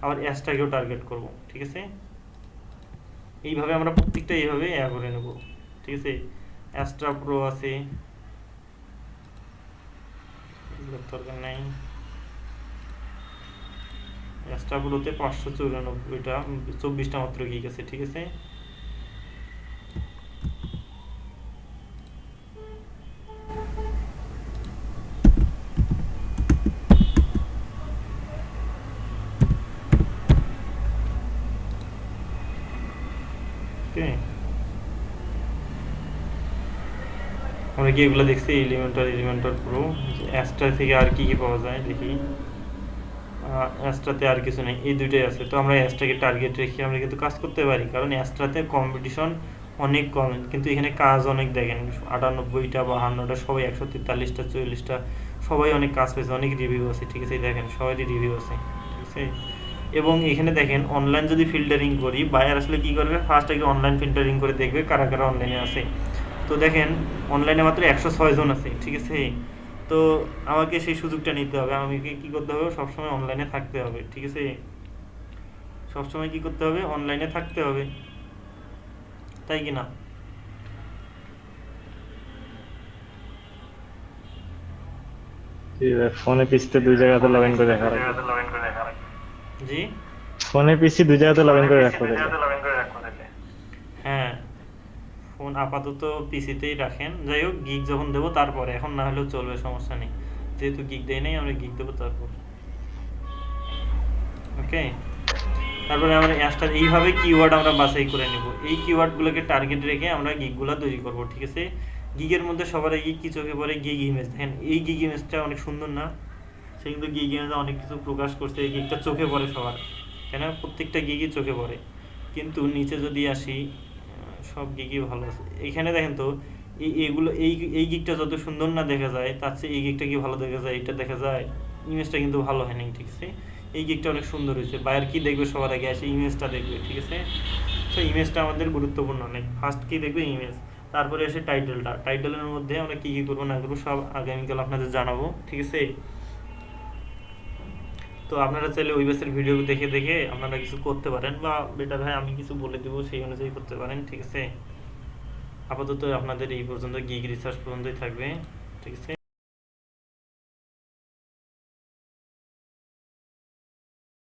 আবার অ্যাস্ট্রাকেও টার্গেট করব, ঠিক আছে। এইভাবে আমরা প্রত্যেকটা এইভাবে করে নেব, ঠিক আছে। অ্যাস্ট্রা প্রো আছে, দরকার নাই। অ্যাস্ট্রা প্রোতে 594টা, 24টা মাত্র গিগ আছে, ঠিক আছে। ওকে, আমরা কি এগুলো দেখছি এলিমেন্টার প্রো। অ্যাস্ট্রা থেকে আর কি কি পাওয়া যায় দেখি। অ্যাস্ট্রাতে আর কিছু নেই, এই দুইটাই আছে। তো আমরা অ্যাস্ট্রাকে টার্গেট রেখে আমরা কিন্তু কাজ করতে পারি, কারণ অ্যাস্ট্রাতে কম্পিটিশন অনেক কম, কিন্তু এখানে কাজ অনেক। দেখেন 98টা 52টা সবাই 143টা 44টা সবাই অনেক কাজ পেয়েছে, অনেক রিভিউ আছে। ঠিক আছে, দেখেন সবারই রিভিউ আছে। ঠিক আছে, এবং এখানে দেখেন অনলাইন যদি ফিল্টারিং করি, বায়ার আসলে কি করবে, ফার্স্ট আগে অনলাইন ফিল্টারিং করে দেখবে কারা কারা অনলাইনে আছে। তো দেখেন অনলাইনে মাত্র 106 জন আছে। ঠিক আছে, তো আমাকে সেই সুযোগটা নিতে হবে, আমাকে কি করতে হবে, সবসময় অনলাইনে থাকতে হবে। ঠিক আছে, সবসময় কি করতে হবে, অনলাইনে থাকতে হবে, তাই কি না? ফোনে পিসিতে দুই জায়গাতে লগ ইন করে দেখা লাগে। জি, ফোনে পিসি দুই জায়গাতে লগ ইন করে রাখতে হবে। হ্যাঁ, ফোন আপাতত পিসিতেই রাখেন। যাই হোক, গিগ যখন দেবো তারপরে, এখন না হলেও চলবে, সমস্যা নেই। যেহেতু গিগ দেয় নাই, আমরা গিগ দেবো তারপর। ওকে, তারপরে আমরা অ্যাস্টার এইভাবে কিওয়ার্ড আমরা বাছাই করে নেব। এই কিওয়ার্ডগুলোকে টার্গেট রেখে আমরা গিগগুলো তৈরি করব। ঠিক আছে, গিগের মধ্যে সবার আগে কি চোখে পড়ে, গিগ ইমেজ। দেখেন এই গিগ ইমেজটা অনেক সুন্দর না? সে কিন্তু গিগ ইমেজে অনেক কিছু প্রকাশ করছে, এই গিগটা চোখে পড়ে সবার, কেন প্রত্যেকটা গিগই চোখে পড়ে। কিন্তু নিচে যদি আসি, সব গিগই ভালো আছে। এখানে দেখেন তো এইগুলো এই গিগটা যত সুন্দর না দেখা যায়, তার চেয়ে এই গিগটা কি ভালো দেখা যায়, এটা দেখা যায়। ইমেজটা কিন্তু ভালো হয় নাই। ঠিক আছে, এই গিগটা অনেক সুন্দর হয়েছে। বায়ার কি দেখবে, সবার আগে আসে ইমেজটা দেখবে। ঠিক আছে, তো ইমেজটা আমাদের গুরুত্বপূর্ণ অনেক। ফার্স্ট কি দেখবে, ইমেজ, তারপরে আসে টাইটেলটা। টাইটেলের মধ্যে আমরা কি কি করবো না করবো সব আগামীকাল আপনাদের জানাবো। ঠিক আছে, তো আপনারা চাইলে ওই বেসের ভিডিও দেখে দেখে আপনারা কিছু করতে পারেন, বা বেটার হয় আমি কিছু বলে দেবো সেই অনুযায়ী করতে পারেন। ঠিক আছে, আপাতত আপনাদের এই পর্যন্ত গিগ রিসার্চ পর্যন্তই থাকবে। ঠিক আছে।